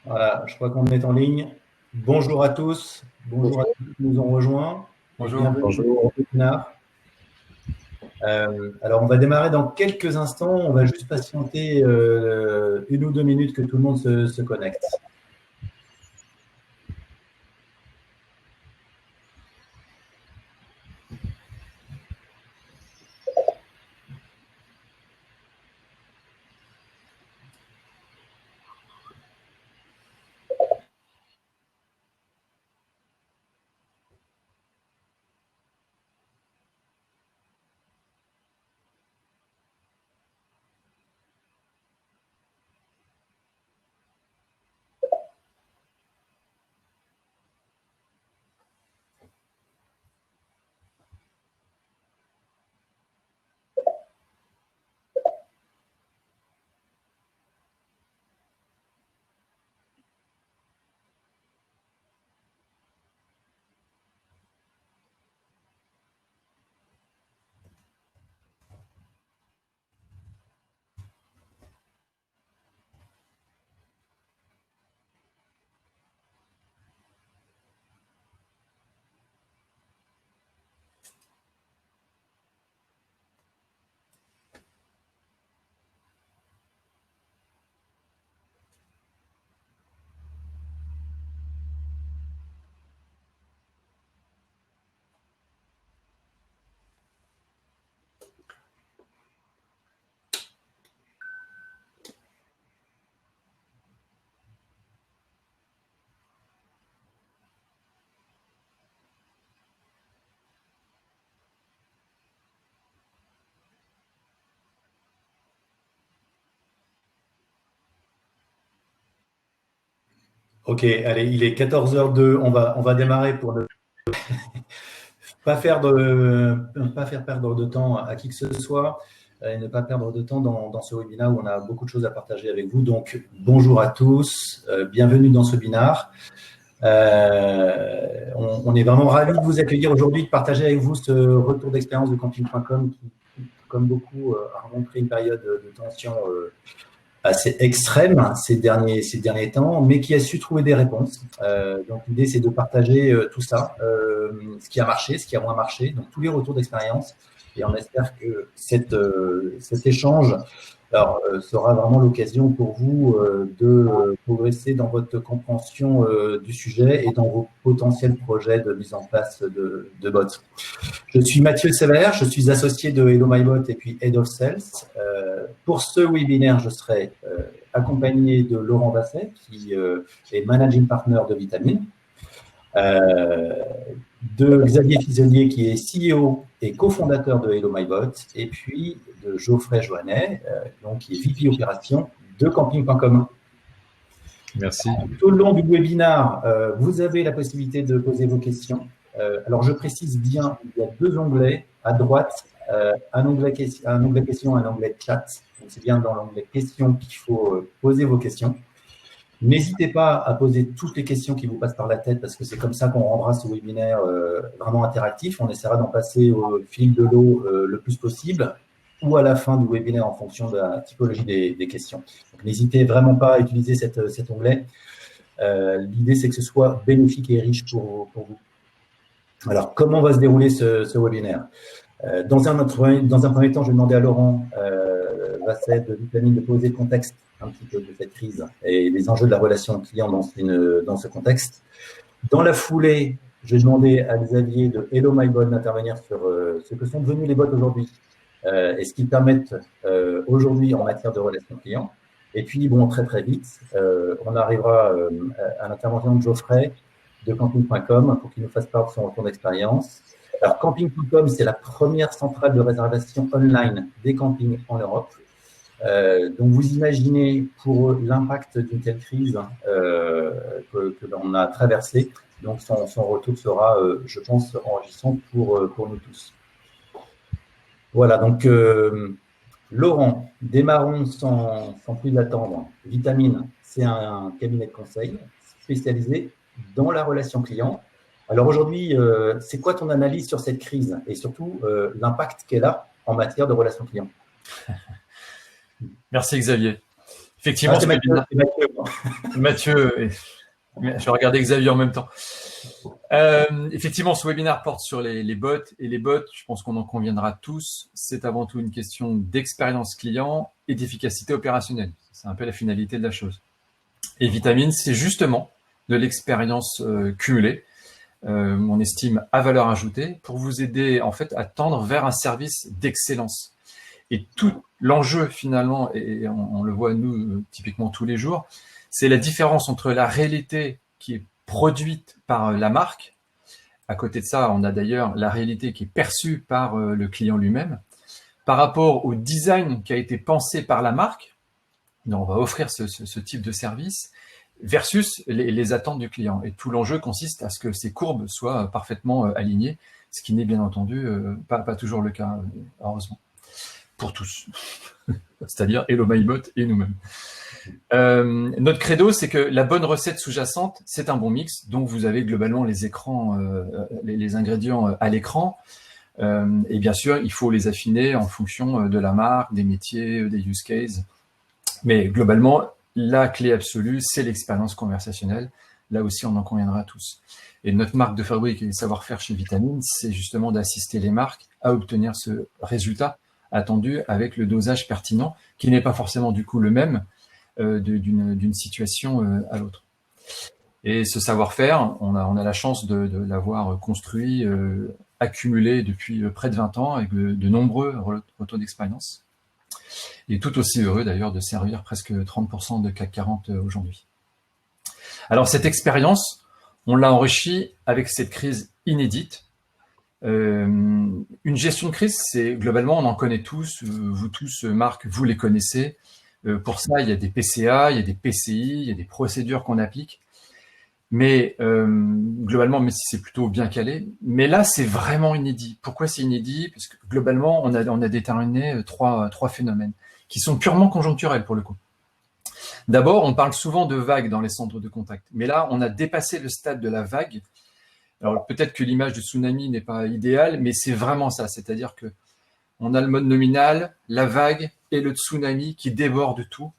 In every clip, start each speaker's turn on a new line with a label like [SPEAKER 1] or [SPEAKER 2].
[SPEAKER 1] Voilà, je crois qu'on est en ligne. Bonjour à tous, bonjour à tous qui nous ont rejoints et
[SPEAKER 2] Bonjour.
[SPEAKER 1] bienvenue sur
[SPEAKER 3] Bonjour.
[SPEAKER 1] ce webinaire. Alors, on va démarrer dans quelques instants. On va juste patienter 1 ou 2 minutes que tout le monde se connecte. Ok, allez, il est 14h02. On va démarrer pour ne pas faire perdre de temps à qui que ce soit et ne pas perdre de temps dans ce webinaire où on a beaucoup de choses à partager avec vous. Donc, bonjour à tous, bienvenue dans ce webinaire. On est vraiment ravis de vous accueillir aujourd'hui, de partager avec vous ce retour d'expérience de camping.com qui, comme beaucoup, a rencontré une période de tension assez extrême ces derniers temps, mais qui a su trouver des réponses. Donc, l'idée, c'est de partager tout ça, ce qui a marché, ce qui a moins marché, donc tous les retours d'expérience. Et on espère que cet échange sera vraiment l'occasion pour vous de progresser dans votre compréhension du sujet et dans vos potentiels projets de mise en place de bots. Je suis Mathieu Sévère, je suis associé de Hello My Bot et puis Head of Sales. Pour ce webinaire, je serai accompagné de Laurent Basset, qui est Managing Partner de Vitamine, de Xavier Fiselier, qui est CEO et cofondateur de Hello My Bot, et puis de Geoffrey Joannet, donc, qui est VP Opération de Camping.com.
[SPEAKER 2] Merci.
[SPEAKER 1] Tout le long du webinaire, vous avez la possibilité de poser vos questions. Alors, je précise bien, il y a 2 onglets à droite, un onglet questions, un onglet chat. Donc, c'est bien dans l'onglet questions qu'il faut poser vos questions. N'hésitez pas à poser toutes les questions qui vous passent par la tête parce que c'est comme ça qu'on rendra ce webinaire vraiment interactif. On essaiera d'en passer au fil de l'eau le plus possible ou à la fin du webinaire en fonction de la typologie des questions. Donc, n'hésitez vraiment pas à utiliser cet onglet. L'idée, c'est que ce soit bénéfique et riche pour vous. Alors, comment va se dérouler ce webinaire ? Dans un premier temps, je vais demander à Laurent Vasset de Vitamine de poser le contexte un petit peu de cette crise et les enjeux de la relation client dans ce contexte. Dans la foulée, je vais demander à Xavier de Hello My Bot d'intervenir sur ce que sont devenus les bots aujourd'hui et ce qu'ils permettent aujourd'hui en matière de relation client. Et puis, bon, très très vite, on arrivera à l'intervention de Geoffrey de Camping.com pour qu'il nous fasse part de son retour d'expérience. Alors, Camping.com, c'est la première centrale de réservation online des campings en Europe. Donc, vous imaginez pour l'impact d'une telle crise que l'on a traversée. Donc, son retour sera, je pense, enrichissant pour nous tous. Voilà, donc, Laurent, démarrons sans plus attendre. Vitamine, c'est un cabinet de conseil spécialisé dans la relation client. Alors aujourd'hui, c'est quoi ton analyse sur cette crise et surtout l'impact qu'elle a en matière de relation client ?
[SPEAKER 2] Merci Xavier.
[SPEAKER 3] Effectivement,
[SPEAKER 1] c'est Mathieu.
[SPEAKER 3] Mathieu, je vais regarder Xavier en même temps. Effectivement, ce webinaire porte sur les bots. Et les bots, je pense qu'on en conviendra tous, c'est avant tout une question d'expérience client et d'efficacité opérationnelle. C'est un peu la finalité de la chose. Et Vitamine, c'est justement de l'expérience cumulée, on estime à valeur ajoutée, pour vous aider en fait à tendre vers un service d'excellence. Et tout l'enjeu finalement, et on le voit nous typiquement tous les jours, c'est la différence entre la réalité qui est produite par la marque. À côté de ça, on a d'ailleurs la réalité qui est perçue par le client lui-même, par rapport au design qui a été pensé par la marque, dont on va offrir ce type de service, versus les attentes du client. Et tout l'enjeu consiste à ce que ces courbes soient parfaitement alignées, ce qui n'est bien entendu pas toujours le cas, heureusement, pour tous, c'est-à-dire Hello MyBot et nous-mêmes. Notre credo, c'est que la bonne recette sous-jacente, c'est un bon mix. Donc, vous avez globalement les écrans, les ingrédients à l'écran. Et bien sûr, il faut les affiner en fonction de la marque, des métiers, des use cases. Mais globalement, la clé absolue, c'est l'expérience conversationnelle. Là aussi, on en conviendra tous. Et notre marque de fabrique et savoir-faire chez Vitamine, c'est justement d'assister les marques à obtenir ce résultat attendu avec le dosage pertinent, qui n'est pas forcément du coup le même d'une situation à l'autre. Et ce savoir-faire, on a la chance de l'avoir construit, accumulé depuis près de 20 ans avec de nombreux retours d'expérience. Et tout aussi heureux d'ailleurs de servir presque 30% de CAC 40 aujourd'hui. Alors cette expérience, on l'a enrichie avec cette crise inédite. Une gestion de crise, c'est globalement, on en connaît tous, vous tous, Marc, vous les connaissez. Pour ça, il y a des PCA, il y a des PCI, il y a des procédures qu'on applique. Mais globalement, mais si c'est plutôt bien calé. Mais là, c'est vraiment inédit. Pourquoi c'est inédit? Parce que globalement, on a déterminé trois phénomènes qui sont purement conjoncturels pour le coup. D'abord, on parle souvent de vagues dans les centres de contact. Mais là, on a dépassé le stade de la vague. Alors peut-être que l'image de tsunami n'est pas idéale, mais c'est vraiment ça. C'est-à-dire que on a le mode nominal, la vague et le tsunami qui déborde tout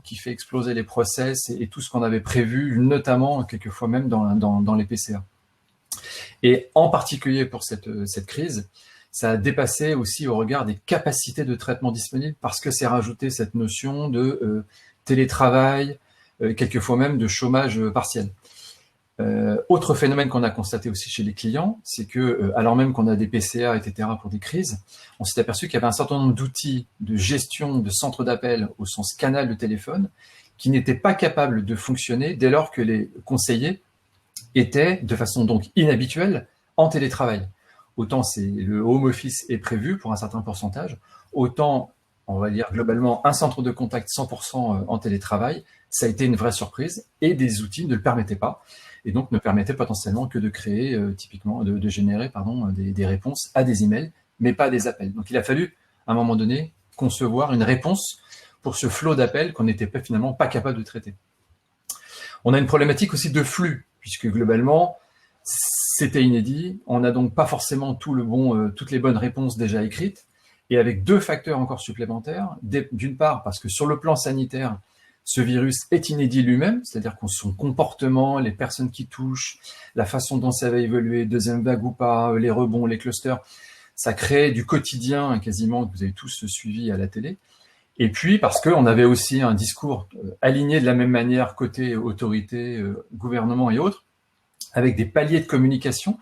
[SPEAKER 3] qui fait exploser les process et tout ce qu'on avait prévu, notamment quelquefois même dans les PCA. Et en particulier pour cette crise, ça a dépassé aussi au regard des capacités de traitement disponibles parce que c'est rajouté cette notion de télétravail, quelquefois même de chômage partiel. Autre phénomène qu'on a constaté aussi chez les clients, c'est que alors même qu'on a des PCA, etc. pour des crises, on s'est aperçu qu'il y avait un certain nombre d'outils de gestion de centres d'appel au sens canal de téléphone qui n'étaient pas capables de fonctionner dès lors que les conseillers étaient, de façon donc inhabituelle, en télétravail. Autant le home office est prévu pour un certain pourcentage, autant, on va dire globalement, un centre de contact 100% en télétravail, ça a été une vraie surprise et des outils ne le permettaient pas. Et donc ne permettait potentiellement que de créer, typiquement, de générer des réponses à des emails, mais pas à des appels. Donc il a fallu, à un moment donné, concevoir une réponse pour ce flot d'appels qu'on n'était finalement pas capable de traiter. On a une problématique aussi de flux, puisque globalement, c'était inédit. On n'a donc pas forcément toutes les bonnes réponses déjà écrites, et avec deux facteurs encore supplémentaires. D'une part, parce que sur le plan sanitaire, ce virus est inédit lui-même, c'est-à-dire que son comportement, les personnes qui touchent, la façon dont ça va évoluer, deuxième vague ou pas, les rebonds, les clusters, ça crée du quotidien quasiment que vous avez tous suivi à la télé. Et puis parce qu'on avait aussi un discours aligné de la même manière côté autorité, gouvernement et autres, avec des paliers de communication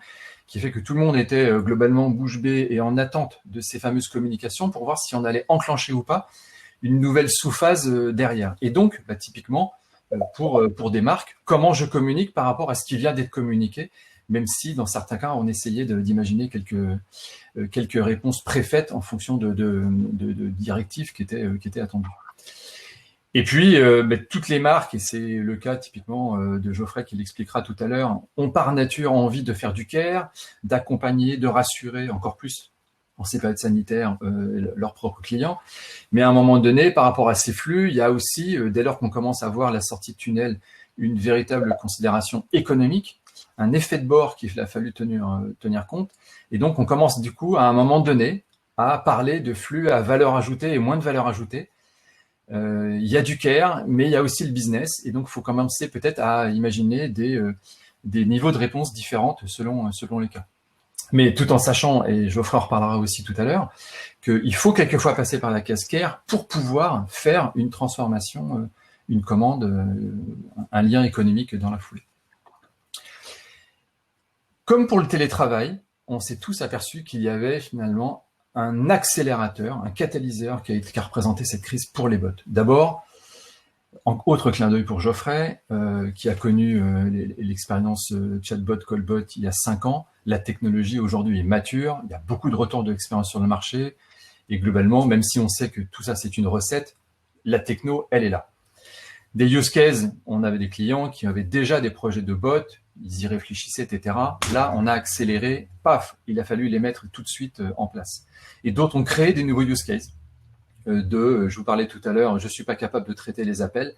[SPEAKER 3] qui fait que tout le monde était globalement bouche bée et en attente de ces fameuses communications pour voir si on allait enclencher ou pas une nouvelle sous-phase derrière. Et donc, typiquement, pour des marques, comment je communique par rapport à ce qui vient d'être communiqué, même si, dans certains cas, on essayait d'imaginer quelques réponses préfaites en fonction de directives qui étaient attendues. Et puis, toutes les marques, et c'est le cas typiquement de Geoffrey qui l'expliquera tout à l'heure, ont par nature envie de faire du care, d'accompagner, de rassurer encore plus en ces périodes sanitaires leurs propres clients. Mais à un moment donné, par rapport à ces flux, il y a aussi, dès lors qu'on commence à voir la sortie de tunnel, une véritable considération économique, un effet de bord qu'il a fallu tenir compte. Et donc, on commence du coup, à un moment donné, à parler de flux à valeur ajoutée et moins de valeur ajoutée. Il y a du care, mais il y a aussi le business. Et donc, il faut commencer peut-être à imaginer des niveaux de réponse différentes selon les cas. Mais tout en sachant, et Geoffrey en reparlera aussi tout à l'heure, qu'il faut quelquefois passer par la case care pour pouvoir faire une transformation, une commande, un lien économique dans la foulée. Comme pour le télétravail, on s'est tous aperçus qu'il y avait finalement un accélérateur, un catalyseur qui a représenté cette crise pour les bots. D'abord, autre clin d'œil pour Geoffrey, qui a connu l'expérience chatbot, callbot il y a 5 ans. La technologie aujourd'hui est mature, il y a beaucoup de retours de l'expérience sur le marché, et globalement, même si on sait que tout ça c'est une recette, la techno, elle est là. Des use cases, on avait des clients qui avaient déjà des projets de bots, ils y réfléchissaient, etc. Là, on a accéléré, paf, il a fallu les mettre tout de suite en place. Et d'autres ont créé des nouveaux use cases. Je vous parlais tout à l'heure, je ne suis pas capable de traiter les appels.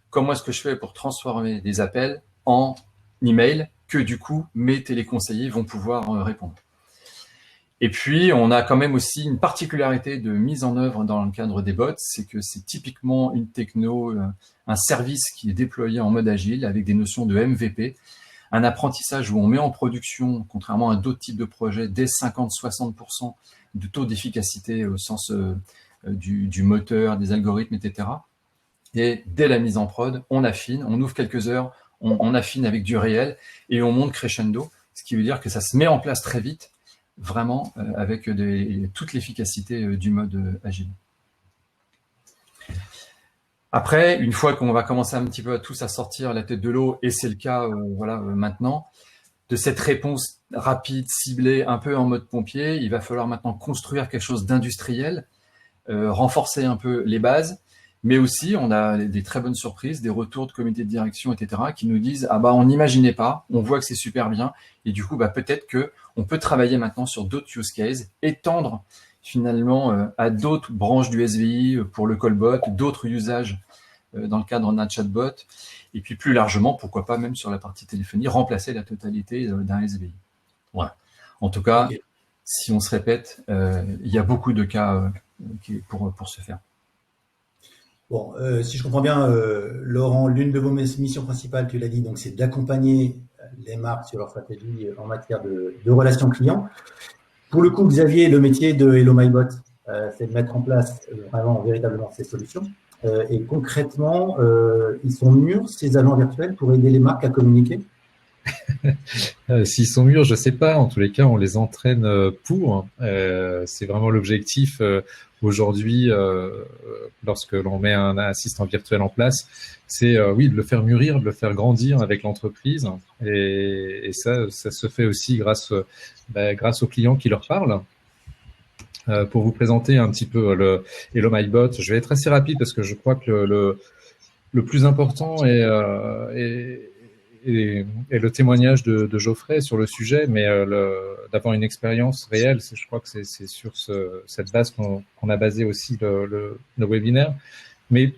[SPEAKER 3] Comment est-ce que je fais pour transformer des appels en email que du coup, mes téléconseillers vont pouvoir répondre? Et puis, on a quand même aussi une particularité de mise en œuvre dans le cadre des bots, c'est que c'est typiquement une techno, un service qui est déployé en mode agile avec des notions de MVP, un apprentissage où on met en production, contrairement à d'autres types de projets, dès 50-60% de taux d'efficacité au sens du moteur, des algorithmes, etc. Et dès la mise en prod, on affine, on ouvre quelques heures, on affine avec du réel et on monte crescendo, ce qui veut dire que ça se met en place très vite, vraiment avec toute l'efficacité du mode agile. Après, une fois qu'on va commencer un petit peu à tous à sortir la tête de l'eau, et c'est le cas maintenant, de cette réponse rapide, ciblée, un peu en mode pompier, il va falloir maintenant construire quelque chose d'industriel, renforcer un peu les bases, mais aussi on a des très bonnes surprises, des retours de comité de direction, etc., qui nous disent « Ah bah on n'imaginait pas, on voit que c'est super bien, et du coup bah, peut-être qu'on peut travailler maintenant sur d'autres use cases, étendre finalement à d'autres branches du SVI pour le callbot, d'autres usages dans le cadre d'un chatbot, et puis plus largement, pourquoi pas même sur la partie téléphonie, remplacer la totalité d'un SVI. » Voilà. En tout cas, si on se répète, il y a beaucoup de cas pour se faire.
[SPEAKER 1] Bon, si je comprends bien, Laurent, l'une de vos missions principales, tu l'as dit, donc c'est d'accompagner les marques sur leur stratégie en matière de relations clients. Pour le coup, Xavier, le métier de Hello My Bot, c'est de mettre en place vraiment véritablement ces solutions. Et concrètement, ils sont mûrs, ces agents virtuels, pour aider les marques à communiquer?
[SPEAKER 2] S'ils sont mûrs, je ne sais pas. En tous les cas, on les entraîne pour. C'est vraiment l'objectif aujourd'hui lorsque l'on met un assistant virtuel en place. C'est oui, de le faire mûrir, de le faire grandir avec l'entreprise. Et ça se fait aussi grâce aux clients qui leur parlent. Pour vous présenter un petit peu le Hello My Bot, je vais être assez rapide parce que je crois que le plus important est le témoignage de Geoffrey sur le sujet, mais d'avoir une expérience réelle, je crois que c'est sur cette base qu'on a basé aussi le webinaire. Mais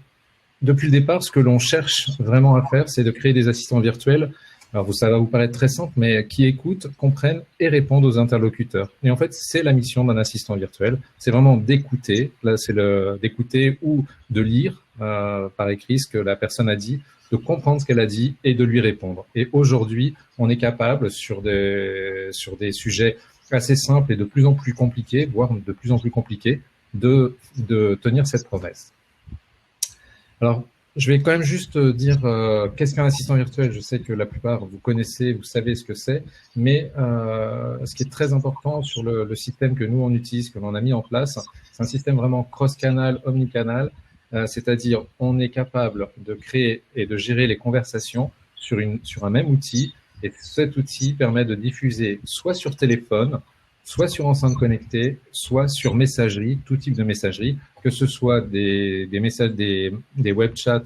[SPEAKER 2] depuis le départ, ce que l'on cherche vraiment à faire, c'est de créer des assistants virtuels. Alors, ça va vous paraître très simple, mais qui écoutent, comprennent et répondent aux interlocuteurs. Et en fait, c'est la mission d'un assistant virtuel. C'est vraiment d'écouter. Là, c'est d'écouter ou de lire par écrit ce que la personne a dit, de comprendre ce qu'elle a dit et de lui répondre. Et aujourd'hui, on est capable sur des sujets assez simples et de plus en plus compliqués, voire de plus en plus compliqués, de tenir cette promesse. Alors, je vais quand même juste dire qu'est-ce qu'un assistant virtuel. Je sais que la plupart, vous connaissez, vous savez ce que c'est, mais ce qui est très important sur le système que nous, on utilise, que l'on a mis en place, c'est un système vraiment cross-canal, omnicanal, c'est-à-dire on est capable de créer et de gérer les conversations sur un même outil, et cet outil permet de diffuser soit sur téléphone, soit sur enceinte connectée, soit sur messagerie, tout type de messagerie, que ce soit des messages, des web chats,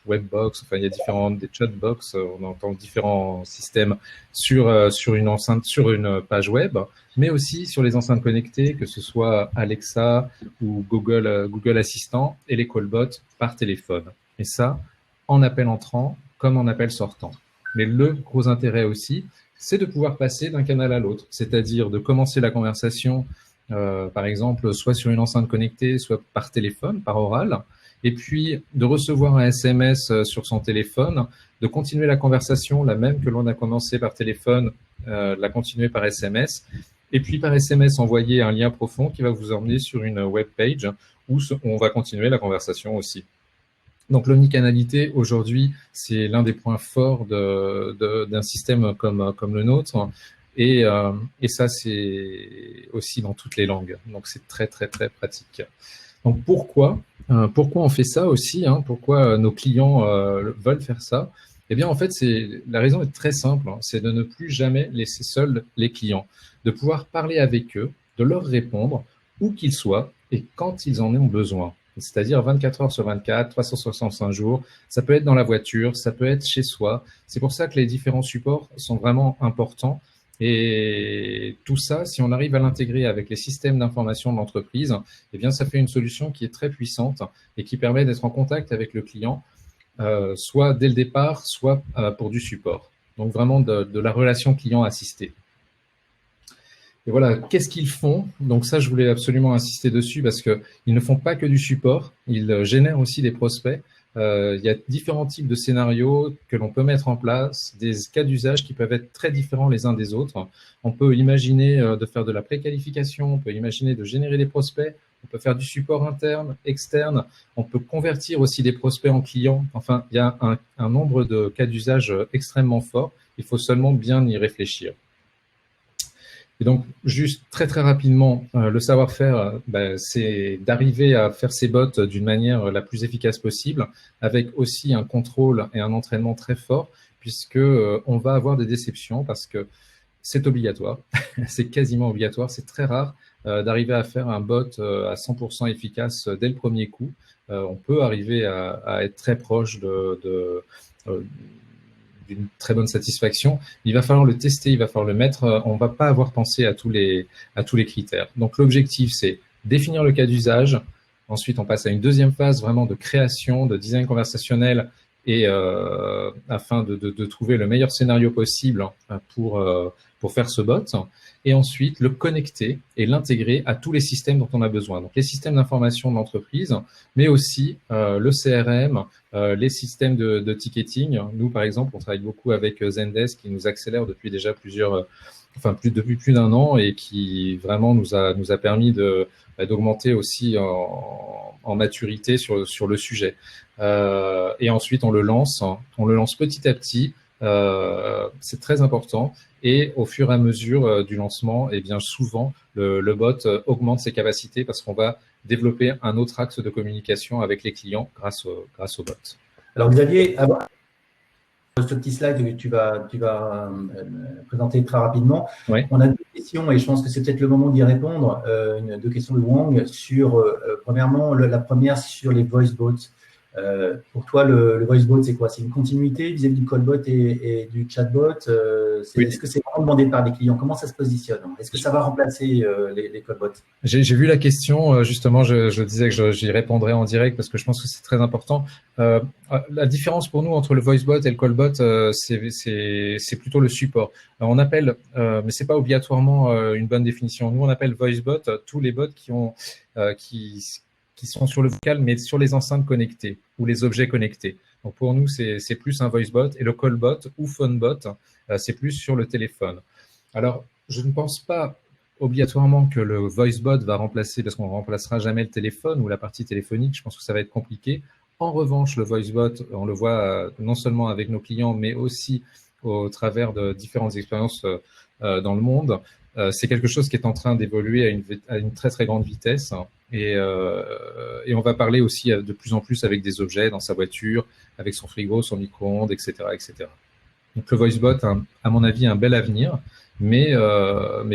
[SPEAKER 2] webbox, enfin il y a des chatbox, on entend différents systèmes sur une page web, mais aussi sur les enceintes connectées, que ce soit Alexa ou Google Assistant et les callbots par téléphone. Et ça, en appel entrant comme en appel sortant. Mais le gros intérêt aussi, c'est de pouvoir passer d'un canal à l'autre, c'est-à-dire de commencer la conversation, par exemple, soit sur une enceinte connectée, soit par téléphone, par oral, et puis de recevoir un SMS sur son téléphone, de continuer la conversation, la même que l'on a commencé par téléphone, la continuer par SMS, et puis par SMS envoyer un lien profond qui va vous emmener sur une web page où on va continuer la conversation aussi. Donc l'omnicanalité, aujourd'hui, c'est l'un des points forts d'un système comme le nôtre. Et ça, c'est aussi dans toutes les langues. Donc c'est très, très, très pratique. Donc pourquoi on fait ça aussi, pourquoi nos clients veulent faire ça? Eh bien, en fait, la raison est très simple, c'est de ne plus jamais laisser seuls les clients, de pouvoir parler avec eux, de leur répondre, où qu'ils soient et quand ils en ont besoin. C'est-à-dire 24 heures sur 24, 365 jours. Ça peut être dans la voiture, ça peut être chez soi. C'est pour ça que les différents supports sont vraiment importants. Et tout ça, si on arrive à l'intégrer avec les systèmes d'information de l'entreprise, eh bien, ça fait une solution qui est très puissante et qui permet d'être en contact avec le client, soit dès le départ, soit pour du support. Donc vraiment de la relation client assistée. Et voilà, qu'est-ce qu'ils font? Donc ça, je voulais absolument insister dessus parce qu'ils ne font pas que du support, ils génèrent aussi des prospects. Il y a différents types de scénarios que l'on peut mettre en place, des cas d'usage qui peuvent être très différents les uns des autres. On peut imaginer de faire de la préqualification, on peut imaginer de générer des prospects, on peut faire du support interne, externe, on peut convertir aussi des prospects en clients. Enfin, il y a un nombre de cas d'usage extrêmement fort. Il faut seulement bien y réfléchir. Et donc, juste très très rapidement, le savoir-faire, c'est d'arriver à faire ces bots d'une manière la plus efficace possible, avec aussi un contrôle et un entraînement très fort, puisque on va avoir des déceptions parce que c'est obligatoire, c'est quasiment obligatoire, c'est très rare d'arriver à faire un bot à 100% efficace dès le premier coup. On peut arriver à être très proche d'une très bonne satisfaction. Il va falloir le tester, il va falloir le mettre. On va pas avoir pensé à tous les critères. Donc l'objectif, c'est définir le cas d'usage. Ensuite, on passe à une deuxième phase vraiment de création, de design conversationnel, et afin de trouver le meilleur scénario possible pour faire ce bot. Et ensuite, le connecter et l'intégrer à tous les systèmes dont on a besoin. Donc les systèmes d'information de l'entreprise, mais aussi le CRM, les systèmes de ticketing. Nous, par exemple, on travaille beaucoup avec Zendesk qui nous accélère depuis déjà depuis plus d'un an et qui vraiment nous a permis d'augmenter aussi en maturité sur le sujet. Et ensuite, on le lance petit à petit. C'est très important. Et au fur et à mesure du lancement, eh bien souvent, le bot augmente ses capacités parce qu'on va développer un autre axe de communication avec les clients grâce au bot.
[SPEAKER 1] Alors Xavier, ce petit slide que tu vas présenter très rapidement,
[SPEAKER 2] oui.
[SPEAKER 1] On a deux questions et je pense que c'est peut-être le moment d'y répondre. Deux questions de Wang sur, premièrement, la première sur les voice bots. Pour toi, le voice bot, c'est quoi? C'est une continuité vis-à-vis du callbot et du chatbot?
[SPEAKER 2] Oui.
[SPEAKER 1] Est-ce que c'est vraiment demandé par les clients? Comment ça se positionne? Est-ce que ça va remplacer les callbots?
[SPEAKER 2] J'ai vu la question, justement, je disais que j'y répondrais en direct parce que je pense que c'est très important. La différence pour nous entre le voice bot et le callbot, c'est plutôt le support. On appelle, mais c'est pas obligatoirement une bonne définition. Nous, on appelle voice bot tous les bots qui sont sur le vocal, mais sur les enceintes connectées ou les objets connectés. Donc pour nous, c'est plus un voice bot, et le call bot ou phone bot, c'est plus sur le téléphone. Alors, je ne pense pas obligatoirement que le voice bot va remplacer, parce qu'on ne remplacera jamais le téléphone ou la partie téléphonique. Je pense que ça va être compliqué. En revanche, le voice bot, on le voit non seulement avec nos clients, mais aussi au travers de différentes expériences dans le monde. C'est quelque chose qui est en train d'évoluer à une très très grande vitesse, et on va parler aussi de plus en plus avec des objets dans sa voiture, avec son frigo, son micro-ondes, etc., etc. Donc le voice bot a, à mon avis, un bel avenir, mais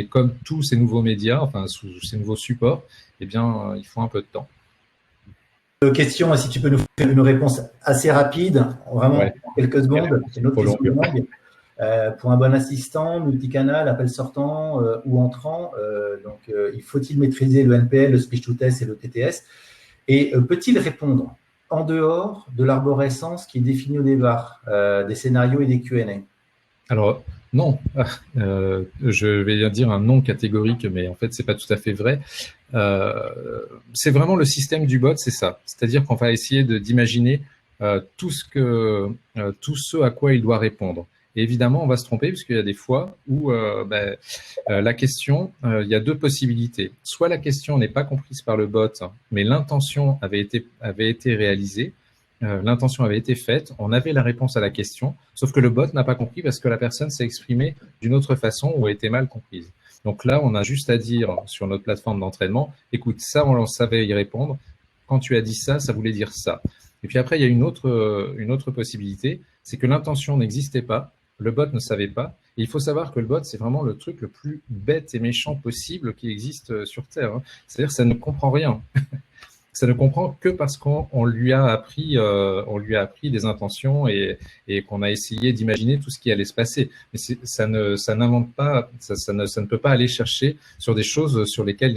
[SPEAKER 2] comme tous ces nouveaux médias, enfin ces nouveaux supports, eh bien il faut un peu de temps.
[SPEAKER 1] Question, si tu peux nous faire une réponse assez rapide, vraiment en quelques secondes. C'est une autre question de langue. Pour un bon assistant, multicanal, appel sortant ou entrant, il faut-il maîtriser le NPL, le speech to test et le TTS? Et peut-il répondre en dehors de l'arborescence qui est définie au départ, des scénarios et des Q&A?
[SPEAKER 2] Alors, Non, je vais dire un non catégorique, mais en fait, c'est pas tout à fait vrai. C'est vraiment le système du bot, c'est ça. C'est-à-dire qu'on va essayer d'imaginer tout ce à quoi il doit répondre. Et évidemment, on va se tromper parce qu'il y a des fois où la question, il y a deux possibilités. Soit la question n'est pas comprise par le bot, mais l'intention avait été réalisée. L'intention avait été faite, on avait la réponse à la question, sauf que le bot n'a pas compris parce que la personne s'est exprimée d'une autre façon ou a été mal comprise. Donc là, on a juste à dire sur notre plateforme d'entraînement, écoute, ça, on savait y répondre. Quand tu as dit ça, ça voulait dire ça. Et puis après, il y a une autre possibilité, c'est que l'intention n'existait pas, le bot ne savait pas. Et il faut savoir que le bot, c'est vraiment le truc le plus bête et méchant possible qui existe sur Terre. C'est-à-dire que ça ne comprend rien. Ça ne comprend que parce qu'on lui a appris des intentions et qu'on a essayé d'imaginer tout ce qui allait se passer. Mais ça n'invente pas, ça ne peut pas aller chercher sur des choses sur lesquelles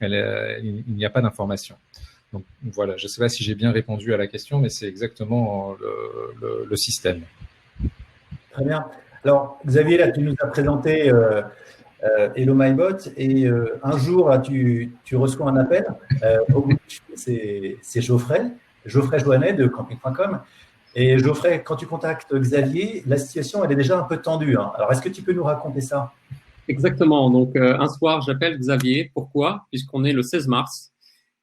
[SPEAKER 2] il n'y a pas d'information. Donc voilà, je ne sais pas si j'ai bien répondu à la question, mais c'est exactement le système.
[SPEAKER 1] Très bien. Alors, Xavier, là, tu nous as présenté Hello MyBot et un jour, là, tu reçois un appel. C'est Geoffrey Joannet de camping.com. Et Geoffrey, quand tu contactes Xavier, la situation, elle est déjà un peu tendue. Alors, est-ce que tu peux nous raconter ça?
[SPEAKER 4] Exactement. Donc, un soir, j'appelle Xavier. Pourquoi? Puisqu'on est le 16 mars.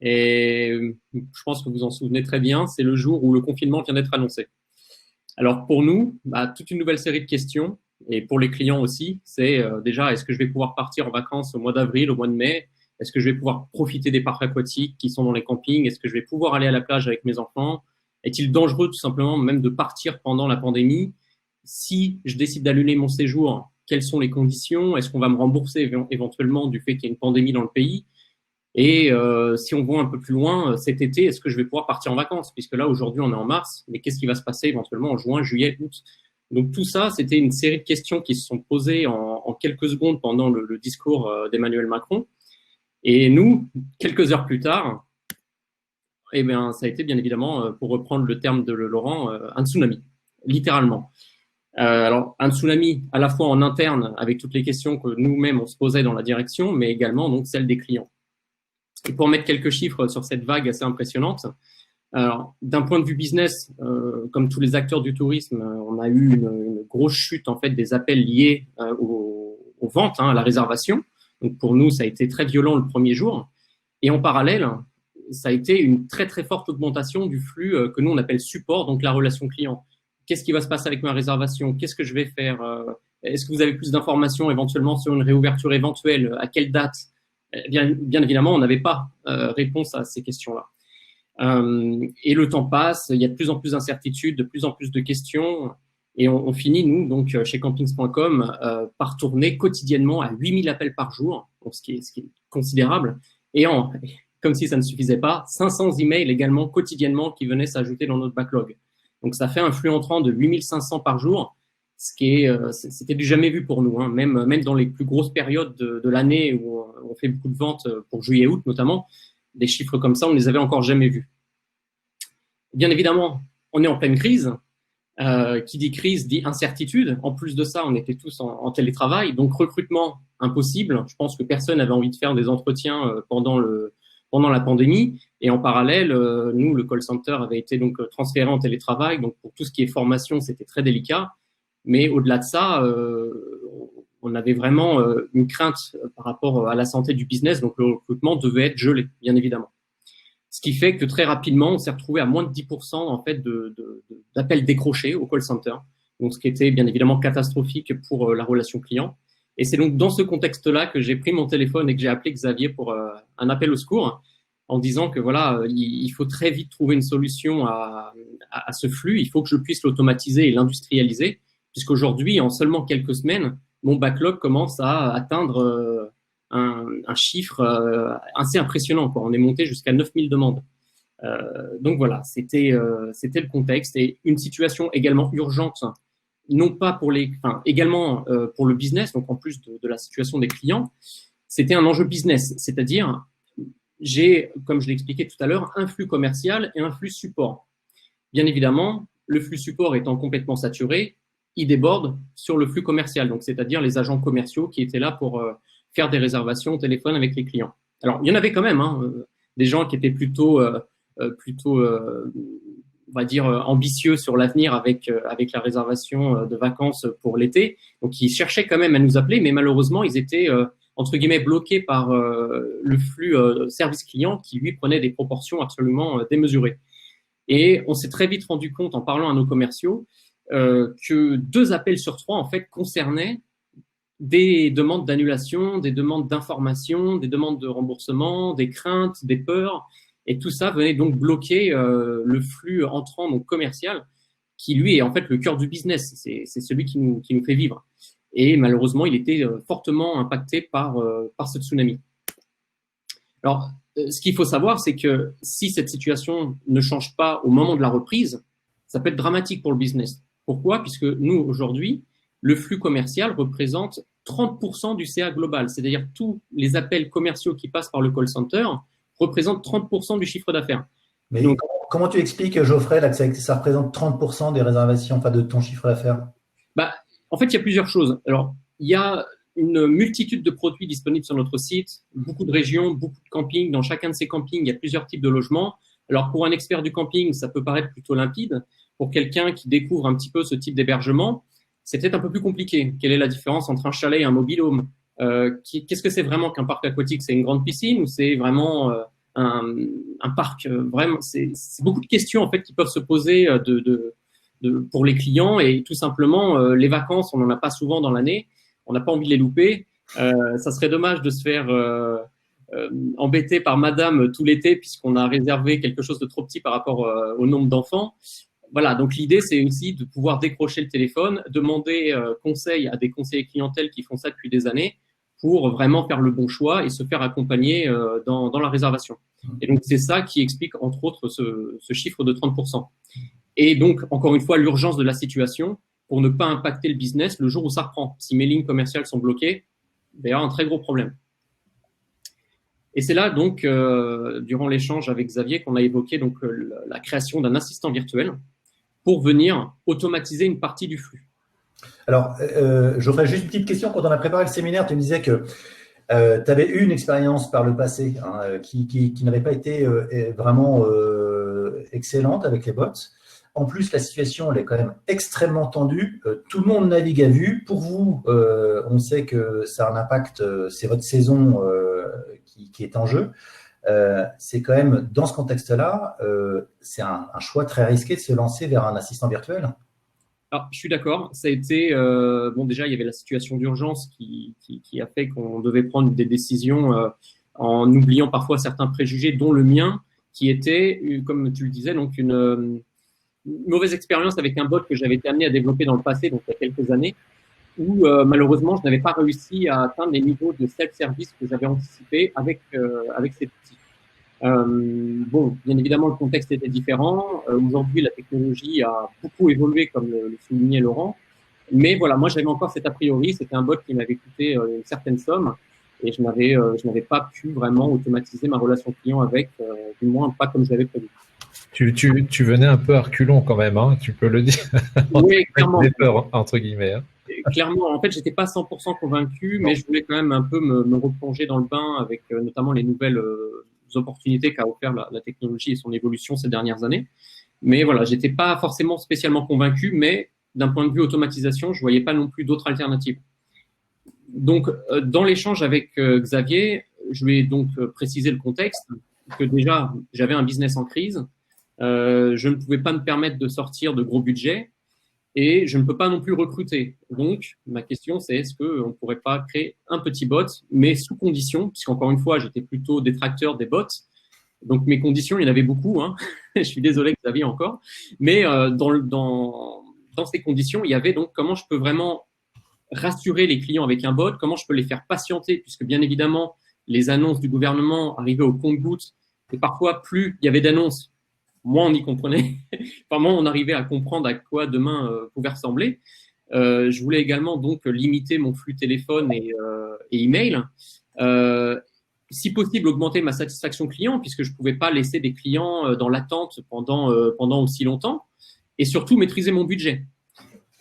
[SPEAKER 4] Et je pense que vous en souvenez très bien, c'est le jour où le confinement vient d'être annoncé. Alors, pour nous, toute une nouvelle série de questions. Et pour les clients aussi, c'est déjà, est-ce que je vais pouvoir partir en vacances au mois d'avril, au mois de mai? Est-ce que je vais pouvoir profiter des parcs aquatiques qui sont dans les campings? Est-ce que je vais pouvoir aller à la plage avec mes enfants? Est-il dangereux tout simplement même de partir pendant la pandémie? Si je décide d'annuler mon séjour, quelles sont les conditions? Est-ce qu'on va me rembourser éventuellement du fait qu'il y a une pandémie dans le pays? Et si on voit un peu plus loin, cet été, est-ce que je vais pouvoir partir en vacances? Puisque là, aujourd'hui, on est en mars, mais qu'est-ce qui va se passer éventuellement en juin, juillet, août? Donc tout ça, c'était une série de questions qui se sont posées en quelques secondes pendant le discours d'Emmanuel Macron. Et nous, quelques heures plus tard, eh bien, ça a été bien évidemment, pour reprendre le terme de Laurent, un tsunami, littéralement. Alors, un tsunami à la fois en interne, avec toutes les questions que nous-mêmes on se posait dans la direction, mais également donc celles des clients. Et pour mettre quelques chiffres sur cette vague assez impressionnante, alors, d'un point de vue business, comme tous les acteurs du tourisme, on a eu une grosse chute en fait des appels liés aux ventes, à la réservation. Donc pour nous, ça a été très violent le premier jour. Et en parallèle, ça a été une très très forte augmentation du flux que nous on appelle support, donc la relation client. Qu'est-ce qui va se passer avec ma réservation? Qu'est-ce que je vais faire? Est-ce que vous avez plus d'informations éventuellement sur une réouverture éventuelle? À quelle date? Bien évidemment, on n'avait pas réponse à ces questions-là. Et le temps passe, il y a de plus en plus d'incertitudes, de plus en plus de questions, et on finit, nous, donc chez campings.com, par tourner quotidiennement à 8000 appels par jour, donc ce qui est considérable, et comme si ça ne suffisait pas, 500 emails également quotidiennement qui venaient s'ajouter dans notre backlog. Donc ça fait un flux entrant de 8500 par jour, ce qui c'était du jamais vu pour nous, même dans les plus grosses périodes de l'année où on fait beaucoup de ventes pour juillet-août notamment. Des chiffres comme ça, on ne les avait encore jamais vus. Bien évidemment, on est en pleine crise. Qui dit crise dit incertitude. En plus de ça, on était tous en télétravail, donc recrutement impossible. Je pense que personne n'avait envie de faire des entretiens pendant la pandémie. Et en parallèle, nous, le call center avait été donc transféré en télétravail. Donc pour tout ce qui est formation, c'était très délicat. Mais au-delà de ça, on avait vraiment une crainte par rapport à la santé du business, donc le recrutement devait être gelé, bien évidemment. Ce qui fait que très rapidement, on s'est retrouvé à moins de 10% en fait d'appels décrochés au call center, donc ce qui était bien évidemment catastrophique pour la relation client. Et c'est donc dans ce contexte-là que j'ai pris mon téléphone et que j'ai appelé Xavier pour un appel au secours, en disant que voilà, il faut très vite trouver une solution à ce flux. Il faut que je puisse l'automatiser et l'industrialiser, puisqu'aujourd'hui, en seulement quelques semaines, mon backlog commence à atteindre un chiffre assez impressionnant, quoi. On est monté jusqu'à 9000 demandes. Donc voilà, c'était le contexte et une situation également urgente, non pas également pour le business, donc en plus de la situation des clients, c'était un enjeu business, c'est-à-dire j'ai, comme je l'ai expliqué tout à l'heure, un flux commercial et un flux support. Bien évidemment, le flux support étant complètement saturé, ils débordent sur le flux commercial, donc c'est-à-dire les agents commerciaux qui étaient là pour faire des réservations au téléphone avec les clients. Alors, il y en avait quand même, des gens qui étaient plutôt on va dire, ambitieux sur l'avenir avec la réservation de vacances pour l'été. Donc, ils cherchaient quand même à nous appeler, mais malheureusement, ils étaient, entre guillemets, bloqués par le flux service client qui, lui, prenait des proportions absolument démesurées. Et on s'est très vite rendu compte, en parlant à nos commerciaux, que 2 appels sur 3, en fait, concernaient des demandes d'annulation, des demandes d'information, des demandes de remboursement, des craintes, des peurs. Et tout ça venait donc bloquer le flux entrant donc commercial, qui lui est en fait le cœur du business. C'est celui qui nous fait vivre. Et malheureusement, il était fortement impacté par ce tsunami. Alors, ce qu'il faut savoir, c'est que si cette situation ne change pas au moment de la reprise, ça peut être dramatique pour le business. Pourquoi ? Puisque nous, aujourd'hui, le flux commercial représente 30% du CA global. C'est-à-dire tous les appels commerciaux qui passent par le call center représentent 30% du chiffre d'affaires.
[SPEAKER 1] Mais donc, comment tu expliques, Geoffrey, là, que ça représente 30% des réservations, enfin de ton chiffre d'affaires ?
[SPEAKER 4] En fait, il y a plusieurs choses. Alors, il y a une multitude de produits disponibles sur notre site, beaucoup de régions, beaucoup de campings. Dans chacun de ces campings, il y a plusieurs types de logements. Alors, pour un expert du camping, ça peut paraître plutôt limpide. Pour quelqu'un qui découvre un petit peu ce type d'hébergement, c'est peut-être un peu plus compliqué. Quelle est la différence entre un chalet et un mobil-home ? Qu'est-ce que c'est vraiment qu'un parc aquatique ? C'est une grande piscine ou c'est vraiment un parc vraiment, c'est beaucoup de questions en fait qui peuvent se poser pour les clients, et tout simplement les vacances, on n'en a pas souvent dans l'année, on n'a pas envie de les louper. Ça serait dommage de se faire embêter par madame tout l'été puisqu'on a réservé quelque chose de trop petit par rapport au nombre d'enfants. Voilà, donc l'idée, c'est aussi de pouvoir décrocher le téléphone, demander conseil à des conseillers clientèle qui font ça depuis des années pour vraiment faire le bon choix et se faire accompagner dans la réservation. Et donc, c'est ça qui explique, entre autres, ce chiffre de 30%. Et donc, encore une fois, l'urgence de la situation pour ne pas impacter le business le jour où ça reprend. Si mes lignes commerciales sont bloquées, il y aura un très gros problème. Et c'est là, donc, durant l'échange avec Xavier, qu'on a évoqué donc, la création d'un assistant virtuel pour venir automatiser une partie du flux.
[SPEAKER 1] Alors, je ferai juste une petite question. Quand on a préparé le séminaire, tu me disais que tu avais eu une expérience par le passé qui n'avait pas été vraiment excellente avec les bots. En plus, la situation, elle est quand même extrêmement tendue. Tout le monde navigue à vue. Pour vous, on sait que ça a un impact, c'est votre saison qui est en jeu. C'est quand même, dans ce contexte-là, c'est un choix très risqué de se lancer vers un assistant virtuel.
[SPEAKER 4] Alors, je suis d'accord. Ça a été déjà, il y avait la situation d'urgence qui a fait qu'on devait prendre des décisions en oubliant parfois certains préjugés, dont le mien, qui était, comme tu le disais, donc une mauvaise expérience avec un bot que j'avais été amené à développer dans le passé, donc il y a quelques années, où malheureusement, je n'avais pas réussi à atteindre les niveaux de self-service que j'avais anticipé avec cet outil. Bien évidemment, le contexte était différent. Aujourd'hui, la technologie a beaucoup évolué, comme le soulignait Laurent. Mais voilà, moi, j'avais encore cet a priori. C'était un bot qui m'avait coûté une certaine somme et je n'avais pas pu vraiment automatiser ma relation client avec, du moins pas comme je l'avais prévu.
[SPEAKER 2] Tu venais un peu à reculons quand même, hein, tu peux le dire.
[SPEAKER 4] Oui, clairement.
[SPEAKER 2] Des peurs, entre guillemets. Hein.
[SPEAKER 4] Clairement, en fait, j'étais pas 100% convaincu, mais je voulais quand même un peu me replonger dans le bain avec notamment les nouvelles opportunités qu'a offert la technologie et son évolution ces dernières années. Mais voilà, j'étais pas forcément spécialement convaincu, mais d'un point de vue automatisation, je voyais pas non plus d'autres alternatives. Donc, dans l'échange avec Xavier, je lui ai donc précisé le contexte, que déjà, j'avais un business en crise, je ne pouvais pas me permettre de sortir de gros budgets et je ne peux pas non plus recruter. Donc, ma question, c'est est-ce qu'on ne pourrait pas créer un petit bot, mais sous condition, puisqu'encore une fois, j'étais plutôt détracteur des bots. Donc, mes conditions, il y en avait beaucoup. Hein. Je suis désolé Xavier encore. Mais dans ces conditions, il y avait donc comment je peux vraiment rassurer les clients avec un bot, comment je peux les faire patienter, puisque bien évidemment, les annonces du gouvernement arrivaient au compte-gouttes et parfois, plus il y avait d'annonces, moins on y comprenait, enfin moins on arrivait à comprendre à quoi demain pouvait ressembler. Je voulais également donc limiter mon flux téléphone et email. Si possible, augmenter ma satisfaction client, puisque je ne pouvais pas laisser des clients dans l'attente pendant aussi longtemps, et surtout maîtriser mon budget.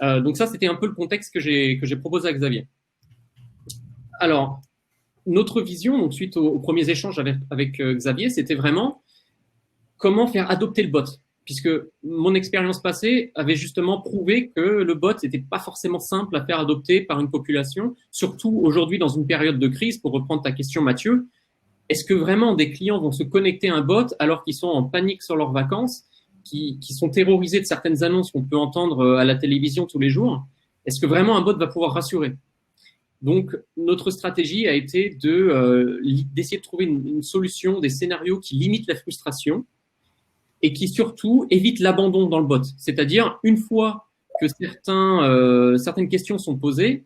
[SPEAKER 4] Donc ça, c'était un peu le contexte que j'ai proposé à Xavier. Alors, notre vision, donc suite aux premiers échanges avec Xavier, c'était vraiment comment faire adopter le bot. Puisque mon expérience passée avait justement prouvé que le bot n'était pas forcément simple à faire adopter par une population, surtout aujourd'hui dans une période de crise, pour reprendre ta question Mathieu. Est-ce que vraiment des clients vont se connecter à un bot alors qu'ils sont en panique sur leurs vacances, qui sont terrorisés de certaines annonces qu'on peut entendre à la télévision tous les jours? Est-ce que vraiment un bot va pouvoir rassurer? Donc, notre stratégie a été d'essayer de trouver une solution, des scénarios qui limitent la frustration et qui surtout évitent l'abandon dans le bot. C'est-à-dire, une fois que certaines questions sont posées,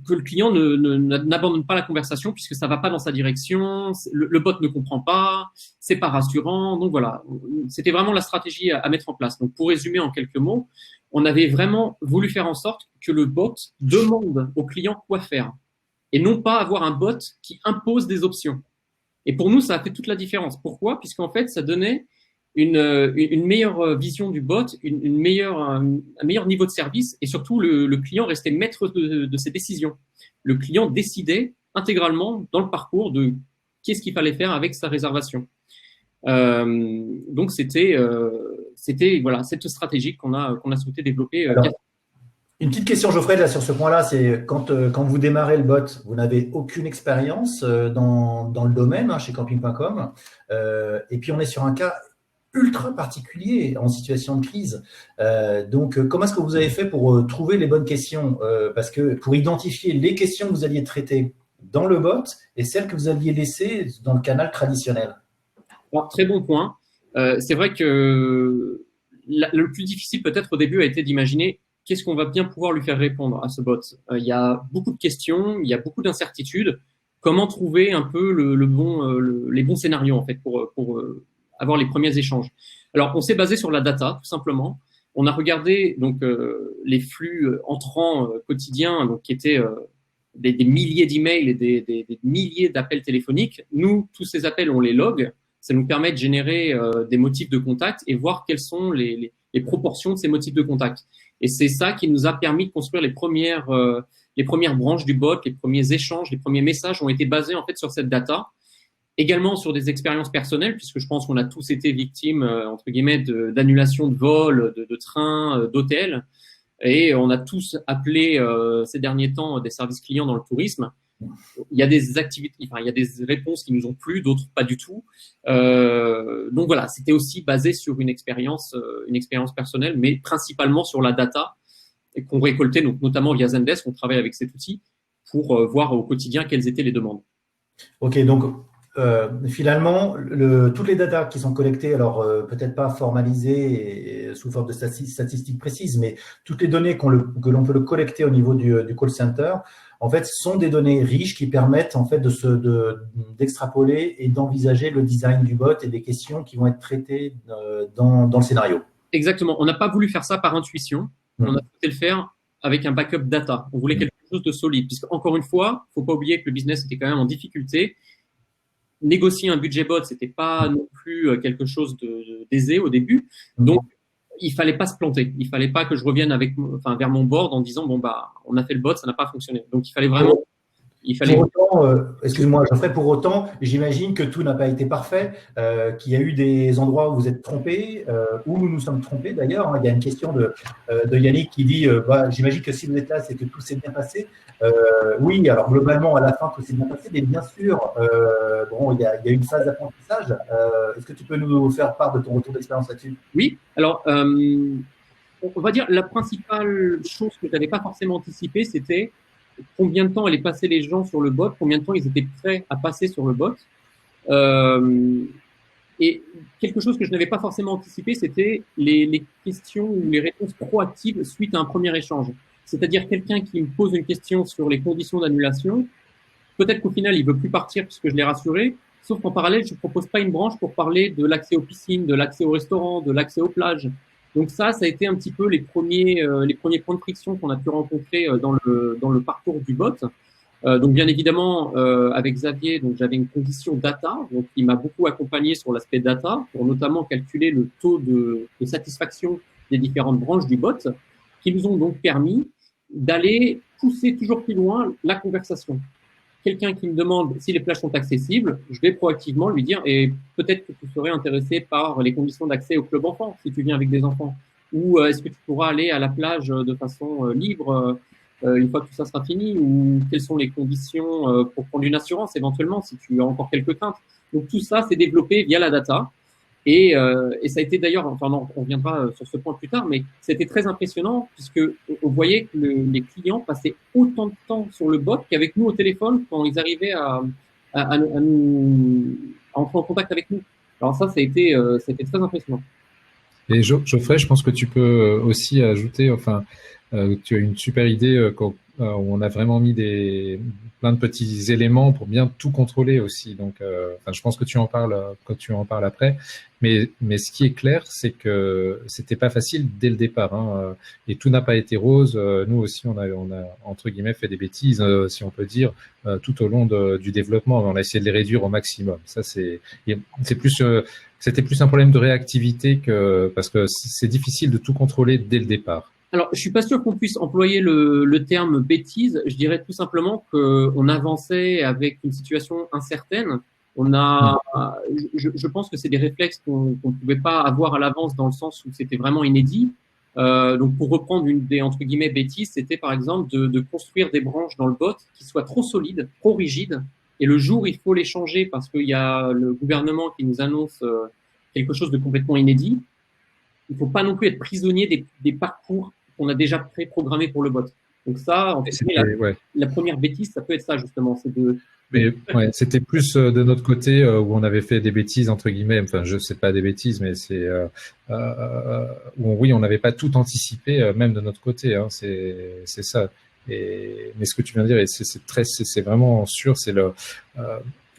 [SPEAKER 4] que le client n'abandonne pas la conversation puisque ça va pas dans sa direction, le bot ne comprend pas, c'est pas rassurant. Donc voilà, c'était vraiment la stratégie à mettre en place. Donc pour résumer en quelques mots, on avait vraiment voulu faire en sorte que le bot demande au client quoi faire et non pas avoir un bot qui impose des options. Et pour nous, ça a fait toute la différence. Pourquoi? Puisqu'en fait, ça donnait une meilleure vision du bot, un meilleur niveau de service et surtout le client restait maître de ses décisions. Le client décidait intégralement dans le parcours de qu'est-ce qu'il fallait faire avec sa réservation. Donc c'était voilà cette stratégie qu'on a souhaité développer.
[SPEAKER 1] Alors, une petite question, Geoffrey, là sur ce point-là, c'est quand vous démarrez le bot, vous n'avez aucune expérience dans le domaine chez camping.com, et puis on est sur un cas ultra particulier en situation de crise. Donc, comment est-ce que vous avez fait pour trouver les bonnes questions? Parce que pour identifier les questions que vous alliez traiter dans le bot et celles que vous aviez laissées dans le canal traditionnel.
[SPEAKER 4] Alors, très bon point. C'est vrai que le plus difficile peut-être au début a été d'imaginer qu'est-ce qu'on va bien pouvoir lui faire répondre à ce bot. Il y a beaucoup de questions, il y a beaucoup d'incertitudes. Comment trouver un peu les bons scénarios en fait pour avoir les premiers échanges. Alors, on s'est basé sur la data, tout simplement. On a regardé donc les flux entrants quotidiens, donc qui étaient des milliers d'emails et des milliers d'appels téléphoniques. Nous, tous ces appels, on les log. Ça nous permet de générer des motifs de contact et voir quelles sont les proportions de ces motifs de contact. Et c'est ça qui nous a permis de construire les premières branches du bot, les premiers échanges, les premiers messages ont été basés en fait sur cette data. Également sur des expériences personnelles, puisque je pense qu'on a tous été victimes, entre guillemets, d'annulation de vols, de trains, d'hôtels. Et on a tous appelé ces derniers temps des services clients dans le tourisme. Il y a des activités, enfin, il y a des réponses qui nous ont plu, d'autres pas du tout. Donc voilà, c'était aussi basé sur une expérience personnelle, mais principalement sur la data qu'on récoltait, donc notamment via Zendesk. On travaille avec cet outil pour voir au quotidien quelles étaient les demandes.
[SPEAKER 1] Ok, donc finalement, toutes les datas qui sont collectées, alors peut-être pas formalisées et sous forme de statistiques précises, mais toutes les données que l'on peut collecter au niveau du call center, en fait, sont des données riches qui permettent en fait d'extrapoler et d'envisager le design du bot et des questions qui vont être traitées dans le scénario.
[SPEAKER 4] Exactement. On n'a pas voulu faire ça par intuition. On a souhaité le faire avec un backup data. On voulait quelque chose de solide, puisque encore une fois, faut pas oublier que le business était quand même en difficulté. Négocier un budget bot, c'était pas non plus quelque chose d'aisé au début. Donc, il fallait pas se planter. Il fallait pas que je revienne vers mon board en disant, bon, bah, on a fait le bot, ça n'a pas fonctionné. Donc, il fallait vraiment,
[SPEAKER 1] Pour autant, excuse-moi, Geoffrey, pour autant, j'imagine que tout n'a pas été parfait, qu'il y a eu des endroits où vous êtes trompés, où nous nous sommes trompés d'ailleurs. Il y a une question de Yannick qui dit j'imagine que si vous êtes là, c'est que tout s'est bien passé. Oui, alors globalement, à la fin, tout s'est bien passé, mais bien sûr, il y a une phase d'apprentissage. Est-ce que tu peux nous faire part de ton retour d'expérience là-dessus?
[SPEAKER 4] Oui, alors, on va dire la principale chose que je n'avais pas forcément anticipée, c'était combien de temps allaient passer les gens sur le bot, combien de temps ils étaient prêts à passer sur le bot. Et quelque chose que je n'avais pas forcément anticipé, c'était les questions ou les réponses proactives suite à un premier échange. C'est-à-dire quelqu'un qui me pose une question sur les conditions d'annulation, peut-être qu'au final, il veut plus partir puisque je l'ai rassuré, sauf qu'en parallèle, je propose pas une branche pour parler de l'accès aux piscines, de l'accès au restaurant, de l'accès aux plages. Donc ça a été un petit peu les premiers points de friction qu'on a pu rencontrer dans le parcours du bot. Donc bien évidemment, avec Xavier, donc j'avais une condition data, donc il m'a beaucoup accompagné sur l'aspect data pour notamment calculer le taux de satisfaction des différentes branches du bot, qui nous ont donc permis d'aller pousser toujours plus loin la conversation. Quelqu'un qui me demande si les plages sont accessibles, je vais proactivement lui dire, et peut-être que tu serais intéressé par les conditions d'accès au club enfant, si tu viens avec des enfants, ou est-ce que tu pourras aller à la plage de façon libre une fois que tout ça sera fini, ou quelles sont les conditions pour prendre une assurance éventuellement, si tu as encore quelques craintes. Donc tout ça, c'est développé via la data. Et ça a été d'ailleurs, enfin non, on reviendra sur ce point plus tard, mais c'était très impressionnant puisque on voyait que les clients passaient autant de temps sur le bot qu'avec nous au téléphone quand ils arrivaient à entrer en contact avec nous. Alors ça a été très impressionnant.
[SPEAKER 2] Et Geoffrey, je pense que tu peux aussi ajouter, enfin, tu as une super idée où on a vraiment mis plein de petits éléments pour bien tout contrôler aussi. Donc, enfin, je pense que tu en parles quand tu en parles après. Mais ce qui est clair, c'est que c'était pas facile dès le départ, hein, et tout n'a pas été rose. Nous aussi, on a entre guillemets fait des bêtises, si on peut dire, tout au long du développement. On a essayé de les réduire au maximum. Ça, c'était plus un problème de réactivité parce que c'est difficile de tout contrôler dès le départ.
[SPEAKER 4] Alors, je suis pas sûr qu'on puisse employer le terme bêtise. Je dirais tout simplement qu'on avançait avec une situation incertaine. Je pense que c'est des réflexes qu'on pouvait pas avoir à l'avance dans le sens où c'était vraiment inédit. Donc, pour reprendre une des entre guillemets bêtises, c'était par exemple de construire des branches dans le bot qui soient trop solides, trop rigides. Et le jour où il faut les changer parce qu'il y a le gouvernement qui nous annonce quelque chose de complètement inédit, il faut pas non plus être prisonnier des parcours qu'on a déjà préprogrammés pour le bot. Donc ça, en fait, la première bêtise, ça peut être ça justement, c'est de.
[SPEAKER 2] Mais ouais, c'était plus de notre côté où on avait fait des bêtises entre guillemets. Enfin, je sais pas des bêtises, mais c'est où oui, on n'avait pas tout anticipé, même de notre côté. Hein, c'est ça. Mais ce que tu viens de dire, c'est vraiment sûr, c'est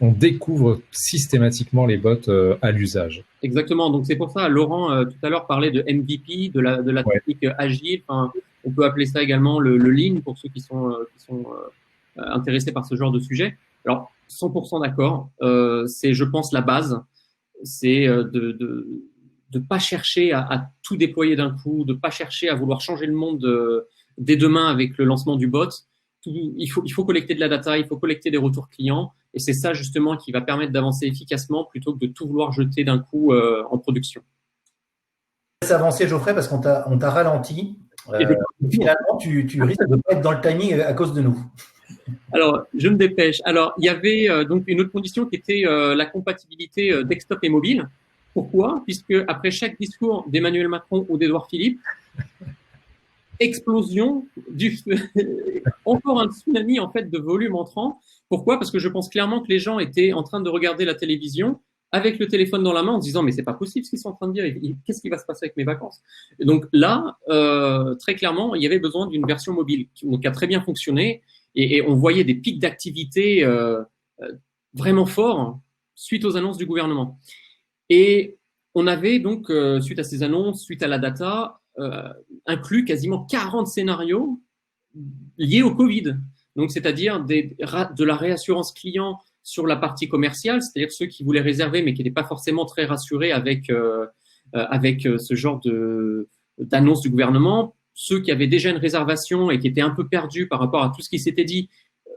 [SPEAKER 2] on découvre systématiquement les bots à l'usage.
[SPEAKER 4] Exactement. Donc c'est pour ça, Laurent tout à l'heure parlait de MVP, de la technique agile. Enfin, on peut appeler ça également le lean pour ceux qui sont intéressés par ce genre de sujet. Alors 100% d'accord. C'est, je pense, la base. C'est de pas chercher à tout déployer d'un coup, de pas chercher à vouloir changer le monde dès demain avec le lancement du bot. Il faut collecter de la data, il faut collecter des retours clients, et c'est ça justement qui va permettre d'avancer efficacement plutôt que de tout vouloir jeter d'un coup en production.
[SPEAKER 1] Laisse avancer, Geoffrey, parce qu'on t'a ralenti. Finalement, tu risques de ne pas être dans le timing à cause de nous.
[SPEAKER 4] Alors, je me dépêche. Alors, il y avait donc une autre condition qui était la compatibilité desktop et mobile. Pourquoi ? Puisque après chaque discours d'Emmanuel Macron ou d'Édouard Philippe, explosion encore un tsunami en fait de volume entrant. Pourquoi ? Parce que je pense clairement que les gens étaient en train de regarder la télévision avec le téléphone dans la main en se disant mais c'est pas possible ce qu'ils sont en train de dire, qu'est-ce qui va se passer avec mes vacances ? Et donc là, très clairement, il y avait besoin d'une version mobile qui a très bien fonctionné et on voyait des pics d'activité vraiment forts suite aux annonces du gouvernement. Et on avait donc, suite à ces annonces, suite à la data, inclus quasiment 40 scénarios liés au Covid. Donc, c'est-à-dire de la réassurance client sur la partie commerciale, c'est-à-dire ceux qui voulaient réserver mais qui n'étaient pas forcément très rassurés avec ce genre d'annonce du gouvernement, ceux qui avaient déjà une réservation et qui étaient un peu perdus par rapport à tout ce qui s'était dit,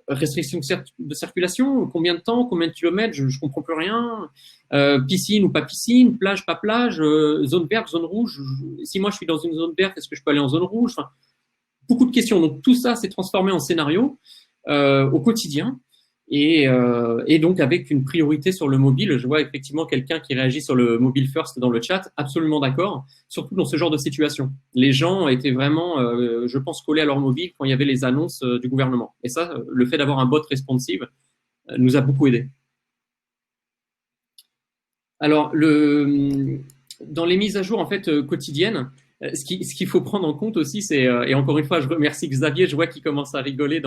[SPEAKER 4] restriction de circulation, combien de temps, combien de kilomètres, je comprends plus rien, piscine ou pas piscine, plage, pas plage, zone verte, zone rouge, si moi je suis dans une zone verte, est-ce que je peux aller en zone rouge ? Enfin, beaucoup de questions. Donc tout ça s'est transformé en scénario au quotidien et donc avec une priorité sur le mobile. Je vois effectivement quelqu'un qui réagit sur le mobile first dans le chat, absolument d'accord, surtout dans ce genre de situation. Les gens étaient vraiment, je pense, collés à leur mobile quand il y avait les annonces du gouvernement. Et ça, le fait d'avoir un bot responsive nous a beaucoup aidé. Alors, dans les mises à jour en fait quotidiennes, ce qu'il faut prendre en compte aussi, c'est et encore une fois, je remercie Xavier, je vois qu'il commence à rigoler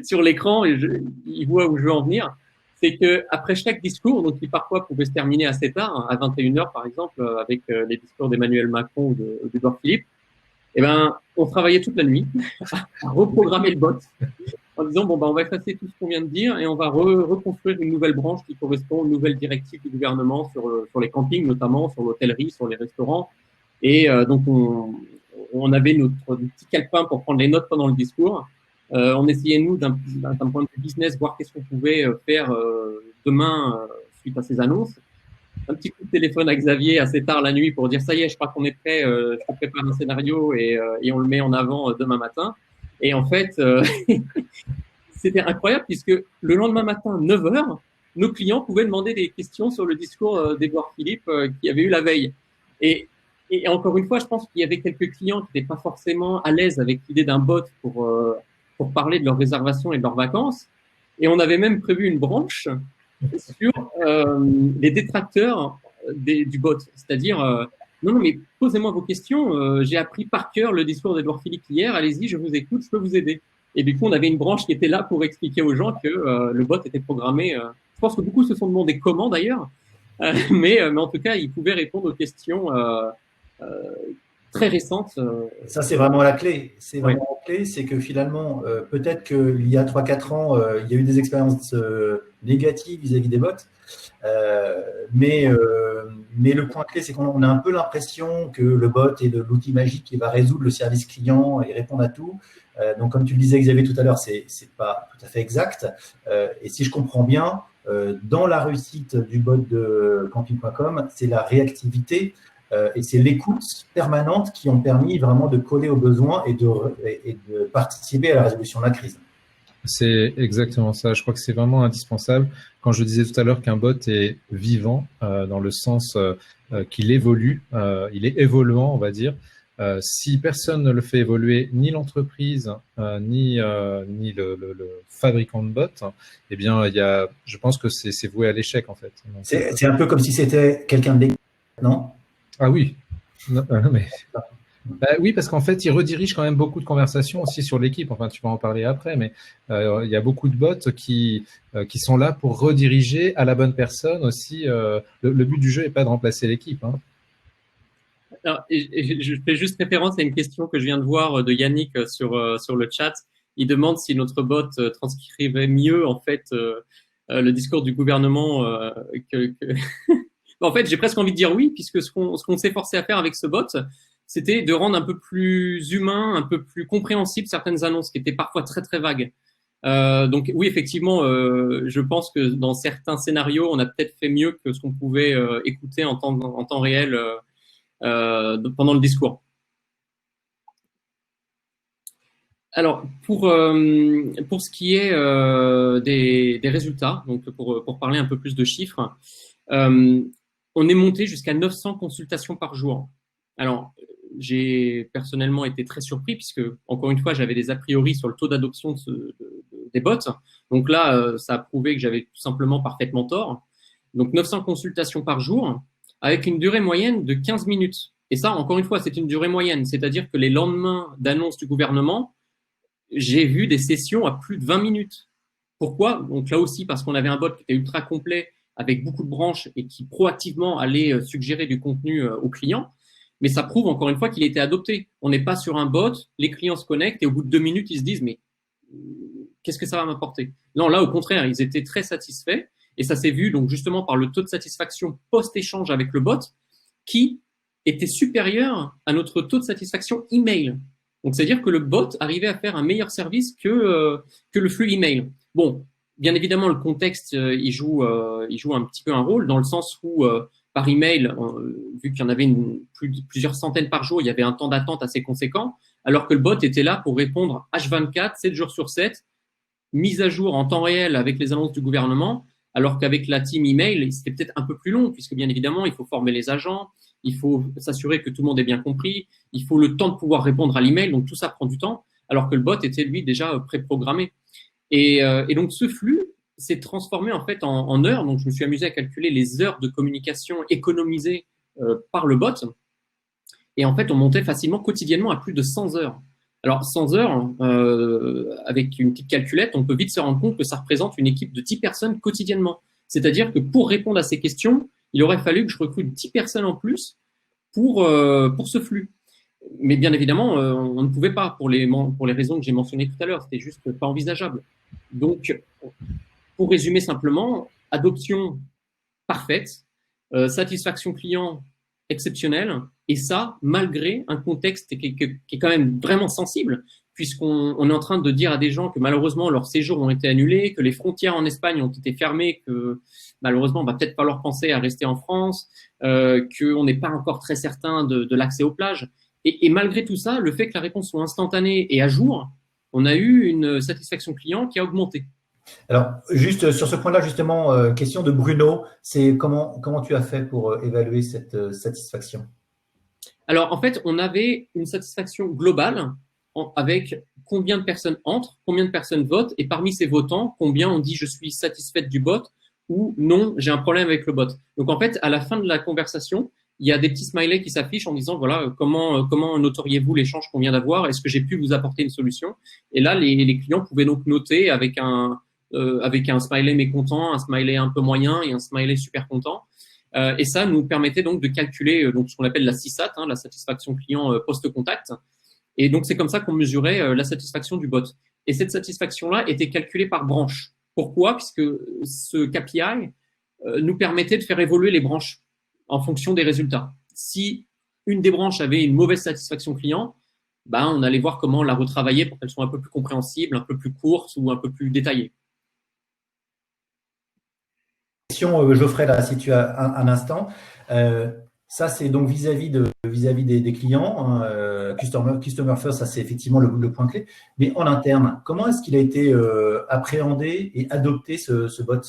[SPEAKER 4] sur l'écran et il voit où je veux en venir. C'est que après chaque discours, donc qui parfois pouvait se terminer assez tard, à 21h par exemple, avec les discours d'Emmanuel Macron ou d'Édouard Philippe, eh ben, on travaillait toute la nuit à reprogrammer le bot en disant bon on va effacer tout ce qu'on vient de dire et on va reconstruire une nouvelle branche qui correspond aux nouvelles directives du gouvernement sur les campings notamment, sur l'hôtellerie, sur les restaurants. Et donc on avait notre petit calepin pour prendre les notes pendant le discours. On essayait, nous, d'un point de vue business, voir qu'est-ce qu'on pouvait faire demain suite à ces annonces. Un petit coup de téléphone à Xavier assez tard la nuit pour dire ça y est, je crois qu'on est prêt, je te prépare un scénario et on le met en avant demain matin. Et en fait, c'était incroyable puisque le lendemain matin, 9h, nos clients pouvaient demander des questions sur le discours d'Édouard Philippe qu'il y avait eu la veille. Et encore une fois, je pense qu'il y avait quelques clients qui n'étaient pas forcément à l'aise avec l'idée d'un bot pour parler de leurs réservations et de leurs vacances. Et on avait même prévu une branche sur les détracteurs du bot. C'est-à-dire, non, mais posez-moi vos questions. J'ai appris par cœur le discours d'Édouard Philippe hier. Allez-y, je vous écoute, je peux vous aider. Et du coup, on avait une branche qui était là pour expliquer aux gens que le bot était programmé. Je pense que beaucoup se sont demandé comment d'ailleurs. Mais en tout cas, ils pouvaient répondre aux questions très récentes.
[SPEAKER 1] Ça, c'est vraiment la clé. C'est vraiment la clé, c'est que finalement, peut-être qu'il y a 3-4 ans, il y a eu des expériences négatives vis-à-vis des bots. Mais le point clé, c'est qu'on a un peu l'impression que le bot est de l'outil magique qui va résoudre le service client et répondre à tout. Donc, comme tu le disais, Xavier, tout à l'heure, c'est pas tout à fait exact. Et si je comprends bien, dans la réussite du bot de camping.com, c'est la réactivité et c'est l'écoute permanente qui ont permis vraiment de coller aux besoins et de participer à la résolution de la crise.
[SPEAKER 2] C'est exactement ça. Je crois que c'est vraiment indispensable. Quand je disais tout à l'heure qu'un bot est vivant, dans le sens qu'il évolue, il est évoluant, on va dire. Si personne ne le fait évoluer, ni l'entreprise, ni le fabricant de bots, eh bien, je pense que c'est voué à l'échec, en fait.
[SPEAKER 1] C'est un peu comme si c'était quelqu'un de non?
[SPEAKER 2] Ah oui. Non, mais... oui, parce qu'en fait, il redirige quand même beaucoup de conversations aussi sur l'équipe. Enfin, tu vas en parler après, mais il y a beaucoup de bots qui sont là pour rediriger à la bonne personne aussi. Le but du jeu n'est pas de remplacer l'équipe. Hein.
[SPEAKER 4] Alors, je fais juste référence à une question que je viens de voir de Yannick sur le chat. Il demande si notre bot transcrivait mieux en fait le discours du gouvernement que... En fait, j'ai presque envie de dire oui, puisque ce qu'on s'est forcé à faire avec ce bot, c'était de rendre un peu plus humain, un peu plus compréhensible certaines annonces qui étaient parfois très très vagues. Donc oui, effectivement, je pense que dans certains scénarios, on a peut-être fait mieux que ce qu'on pouvait écouter en temps réel pendant le discours. Alors pour ce qui est des résultats, donc pour parler un peu plus de chiffres, on est monté jusqu'à 900 consultations par jour. Alors, j'ai personnellement été très surpris puisque, encore une fois, j'avais des a priori sur le taux d'adoption des bots. Donc là, ça a prouvé que j'avais tout simplement parfaitement tort. Donc, 900 consultations par jour avec une durée moyenne de 15 minutes. Et ça, encore une fois, c'est une durée moyenne. C'est-à-dire que les lendemains d'annonce du gouvernement, j'ai vu des sessions à plus de 20 minutes. Pourquoi? Donc là aussi, parce qu'on avait un bot qui était ultra complet avec beaucoup de branches et qui proactivement allait suggérer du contenu aux clients. Mais ça prouve encore une fois qu'il était adopté. On n'est pas sur un bot, les clients se connectent et au bout de 2 minutes, ils se disent « mais qu'est-ce que ça va m'apporter ?» Non, là, au contraire, ils étaient très satisfaits et ça s'est vu donc justement par le taux de satisfaction post-échange avec le bot qui était supérieur à notre taux de satisfaction email. Donc, c'est-à-dire que le bot arrivait à faire un meilleur service que le flux email. Bon, bien évidemment, le contexte, il joue un petit peu un rôle dans le sens où par email, vu qu'il y en avait plusieurs centaines par jour, il y avait un temps d'attente assez conséquent, alors que le bot était là pour répondre H24, 7 jours sur 7, mise à jour en temps réel avec les annonces du gouvernement, alors qu'avec la team email, c'était peut-être un peu plus long, puisque bien évidemment, il faut former les agents, il faut s'assurer que tout le monde ait bien compris, il faut le temps de pouvoir répondre à l'email, donc tout ça prend du temps, alors que le bot était, lui, déjà préprogrammé. Et donc, ce flux s'est transformé en fait en heures. Donc, je me suis amusé à calculer les heures de communication économisées par le bot. Et en fait, on montait facilement quotidiennement à plus de 100 heures. Alors, 100 heures, avec une petite calculette, on peut vite se rendre compte que ça représente une équipe de 10 personnes quotidiennement. C'est-à-dire que pour répondre à ces questions, il aurait fallu que je recrute 10 personnes en plus pour ce flux. Mais bien évidemment, on ne pouvait pas pour les raisons que j'ai mentionnées tout à l'heure. C'était juste pas envisageable. Donc, pour résumer simplement, adoption parfaite, satisfaction client exceptionnelle Et ça, malgré un contexte qui est quand même vraiment sensible, puisqu'on est en train de dire à des gens que malheureusement leurs séjours ont été annulés, que les frontières en Espagne ont été fermées, que malheureusement on va peut-être falloir penser à rester en France, qu'on n'est pas encore très certain de l'accès aux plages. Et malgré tout ça, le fait que la réponse soit instantanée et à jour, on a eu une satisfaction client qui a augmenté.
[SPEAKER 1] Alors, juste sur ce point-là, justement, question de Bruno, c'est comment tu as fait pour évaluer cette satisfaction?
[SPEAKER 4] Alors, en fait, on avait une satisfaction globale avec combien de personnes entrent, combien de personnes votent, et parmi ces votants, combien on dit je suis satisfaite du bot ou non, j'ai un problème avec le bot. Donc, en fait, à la fin de la conversation, il y a des petits smileys qui s'affichent en disant voilà comment noteriez-vous l'échange qu'on vient d'avoir, est-ce que j'ai pu vous apporter une solution? Et là, les clients pouvaient donc noter avec un smiley mécontent, un smiley un peu moyen et un smiley super content. Et ça nous permettait donc de calculer donc ce qu'on appelle la CSAT, la satisfaction client post-contact. Et donc c'est comme ça qu'on mesurait la satisfaction du bot. Et cette satisfaction-là était calculée par branche. Pourquoi? Puisque ce KPI nous permettait de faire évoluer les branches en fonction des résultats. Si une des branches avait une mauvaise satisfaction client, on allait voir comment la retravailler pour qu'elles soient un peu plus compréhensibles, un peu plus courtes ou un peu plus détaillées.
[SPEAKER 1] Geoffrey, là, si tu as un instant. Ça, c'est donc vis-à-vis des clients. Customer first, ça, c'est effectivement le point clé. Mais en interne, comment est-ce qu'il a été appréhendé et adopté ce bot?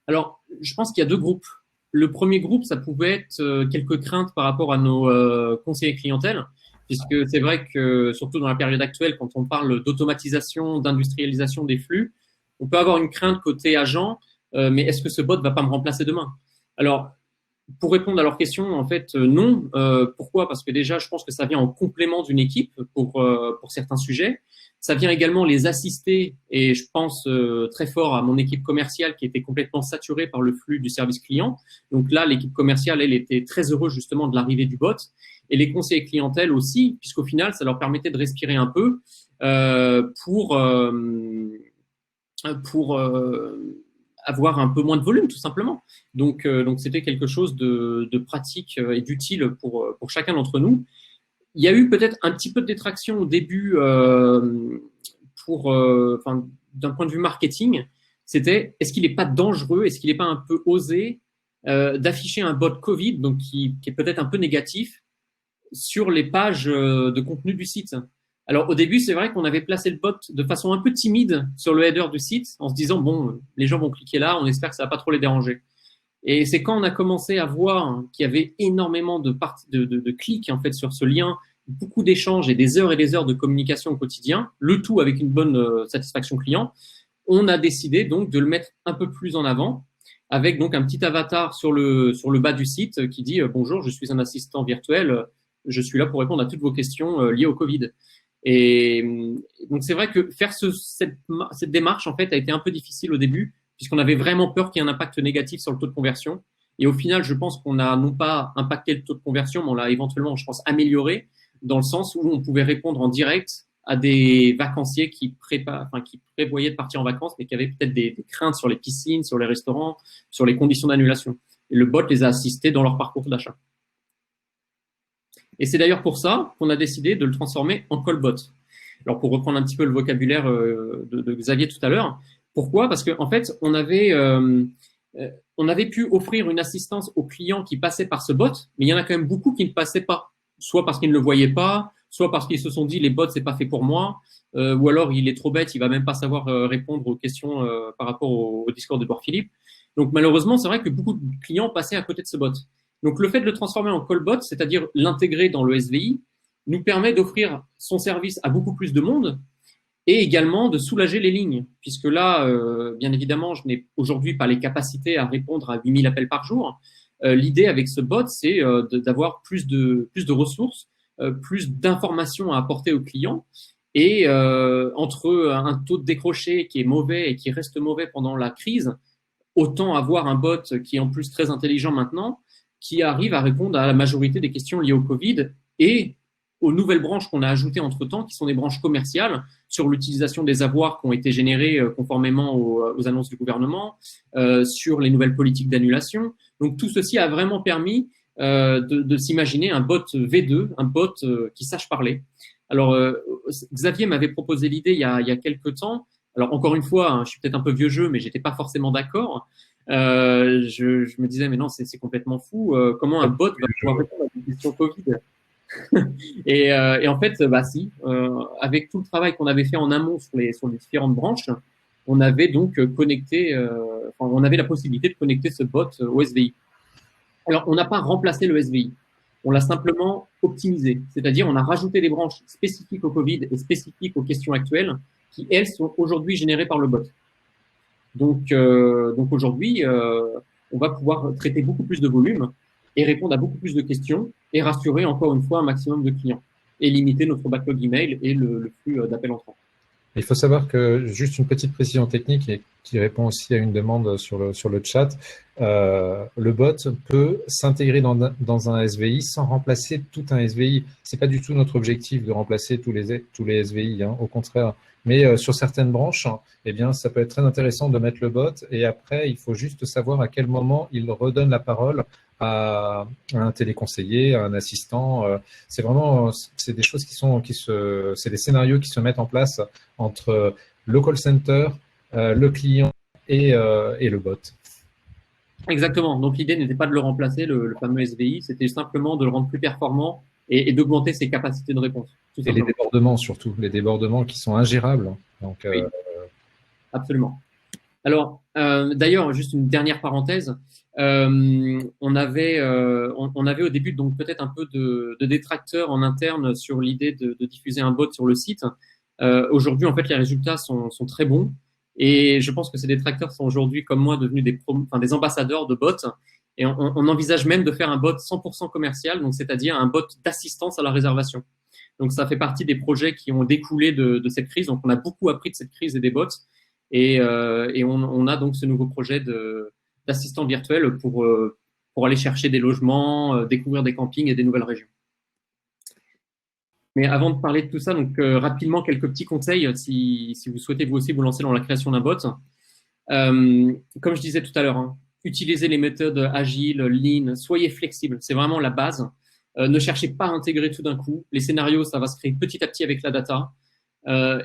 [SPEAKER 4] Alors, je pense qu'il y a deux groupes. Le premier groupe, ça pouvait être quelques craintes par rapport à nos conseillers clientèle, puisque c'est vrai que, surtout dans la période actuelle, quand on parle d'automatisation, d'industrialisation des flux, on peut avoir une crainte côté agent. Mais est-ce que ce bot va pas me remplacer demain? Alors, pour répondre à leur question, en fait, non. Pourquoi? Parce que déjà, je pense que ça vient en complément d'une équipe pour certains sujets. Ça vient également les assister, et je pense très fort à mon équipe commerciale qui était complètement saturée par le flux du service client. Donc là, l'équipe commerciale, elle était très heureuse justement de l'arrivée du bot. Et les conseillers clientèle aussi, puisqu'au final, ça leur permettait de respirer un peu pour avoir un peu moins de volume, tout simplement. Donc c'était quelque chose de pratique et d'utile pour chacun d'entre nous. Il y a eu peut-être un petit peu de détraction au début d'un point de vue marketing. C'était, est-ce qu'il n'est pas dangereux, est-ce qu'il n'est pas un peu osé d'afficher un bot Covid, donc qui est peut-être un peu négatif, sur les pages de contenu du site? Alors, au début, c'est vrai qu'on avait placé le bot de façon un peu timide sur le header du site en se disant, bon, les gens vont cliquer là, on espère que ça va pas trop les déranger. Et c'est quand on a commencé à voir qu'il y avait énormément de clics, en fait, sur ce lien, beaucoup d'échanges et des heures de communication au quotidien, le tout avec une bonne satisfaction client, on a décidé donc de le mettre un peu plus en avant avec donc un petit avatar sur le bas du site qui dit bonjour, je suis un assistant virtuel, je suis là pour répondre à toutes vos questions liées au Covid. Et donc c'est vrai que faire cette démarche en fait a été un peu difficile au début puisqu'on avait vraiment peur qu'il y ait un impact négatif sur le taux de conversion. Et au final, je pense qu'on a non pas impacté le taux de conversion, mais on l'a éventuellement, je pense, amélioré dans le sens où on pouvait répondre en direct à des vacanciers qui prévoyaient de partir en vacances, mais qui avaient peut-être des craintes sur les piscines, sur les restaurants, sur les conditions d'annulation. Et le bot les a assistés dans leur parcours d'achat. Et c'est d'ailleurs pour ça qu'on a décidé de le transformer en callbot. Alors, pour reprendre un petit peu le vocabulaire de Xavier tout à l'heure, pourquoi? Parce qu'en fait, on avait pu offrir une assistance aux clients qui passaient par ce bot, mais il y en a quand même beaucoup qui ne passaient pas, soit parce qu'ils ne le voyaient pas, soit parce qu'ils se sont dit les bots c'est pas fait pour moi, ou alors il est trop bête, il va même pas savoir répondre aux questions par rapport au discours d'Edouard Philippe. Donc malheureusement, c'est vrai que beaucoup de clients passaient à côté de ce bot. Donc le fait de le transformer en callbot, c'est-à-dire l'intégrer dans le SVI, nous permet d'offrir son service à beaucoup plus de monde et également de soulager les lignes, puisque là, bien évidemment, je n'ai aujourd'hui pas les capacités à répondre à 8000 appels par jour. L'idée avec ce bot, c'est d'avoir plus de ressources, plus d'informations à apporter aux clients. Et entre un taux de décroché qui est mauvais et qui reste mauvais pendant la crise, autant avoir un bot qui est en plus très intelligent maintenant, qui arrive à répondre à la majorité des questions liées au Covid et aux nouvelles branches qu'on a ajoutées entre-temps, qui sont des branches commerciales, sur l'utilisation des avoirs qui ont été générés conformément aux annonces du gouvernement, sur les nouvelles politiques d'annulation. Donc tout ceci a vraiment permis de s'imaginer un bot V2, un bot qui sache parler. Alors, Xavier m'avait proposé l'idée il y a quelques temps. Alors, encore une fois, hein, je suis peut-être un peu vieux jeu, mais j'étais pas forcément d'accord. Je me disais, mais non, c'est complètement fou. Comment un bot va pouvoir répondre à des questions Covid? Et en fait, bah si, avec tout le travail qu'on avait fait en amont sur les différentes branches, on avait donc connecté, on avait la possibilité de connecter ce bot au SVI. Alors, on n'a pas remplacé le SVI, on l'a simplement optimisé, c'est-à-dire on a rajouté des branches spécifiques au Covid et spécifiques aux questions actuelles qui, elles, sont aujourd'hui générées par le bot. Donc aujourd'hui, on va pouvoir traiter beaucoup plus de volume et répondre à beaucoup plus de questions et rassurer encore une fois un maximum de clients et limiter notre backlog email et le flux d'appels entrants.
[SPEAKER 2] Il faut savoir que, juste une petite précision technique et qui répond aussi à une demande sur le chat, le bot peut s'intégrer dans un SVI sans remplacer tout un SVI. C'est pas du tout notre objectif de remplacer tous les SVI, hein, au contraire. Mais sur certaines branches, eh bien, ça peut être très intéressant de mettre le bot et après, il faut juste savoir à quel moment il redonne la parole à un téléconseiller, à un assistant. C'est des choses c'est des scénarios qui se mettent en place entre le call center, le client et le bot.
[SPEAKER 4] Exactement. Donc l'idée n'était pas de le remplacer, le fameux SVI, c'était simplement de le rendre plus performant et d'augmenter ses capacités de réponse.
[SPEAKER 2] Et les débordements surtout, les débordements qui sont ingérables. Donc,
[SPEAKER 4] oui, absolument. Alors, d'ailleurs, juste une dernière parenthèse. On avait au début donc peut-être un peu de détracteurs en interne sur l'idée de diffuser un bot sur le site. Aujourd'hui, en fait, les résultats sont très bons et je pense que ces détracteurs sont aujourd'hui, comme moi, devenus des ambassadeurs de bots. Et on envisage même de faire un bot 100% commercial, donc c'est-à-dire un bot d'assistance à la réservation. Donc, ça fait partie des projets qui ont découlé de cette crise. Donc, on a beaucoup appris de cette crise et des bots. Et on a donc ce nouveau projet d'assistant virtuel pour aller chercher des logements, découvrir des campings et des nouvelles régions. Mais avant de parler de tout ça, donc rapidement quelques petits conseils si vous souhaitez vous aussi vous lancer dans la création d'un bot. Comme je disais tout à l'heure, hein, utilisez les méthodes agiles, lean, soyez flexible, c'est vraiment la base. Ne cherchez pas à intégrer tout d'un coup. Les scénarios, ça va se créer petit à petit avec la data.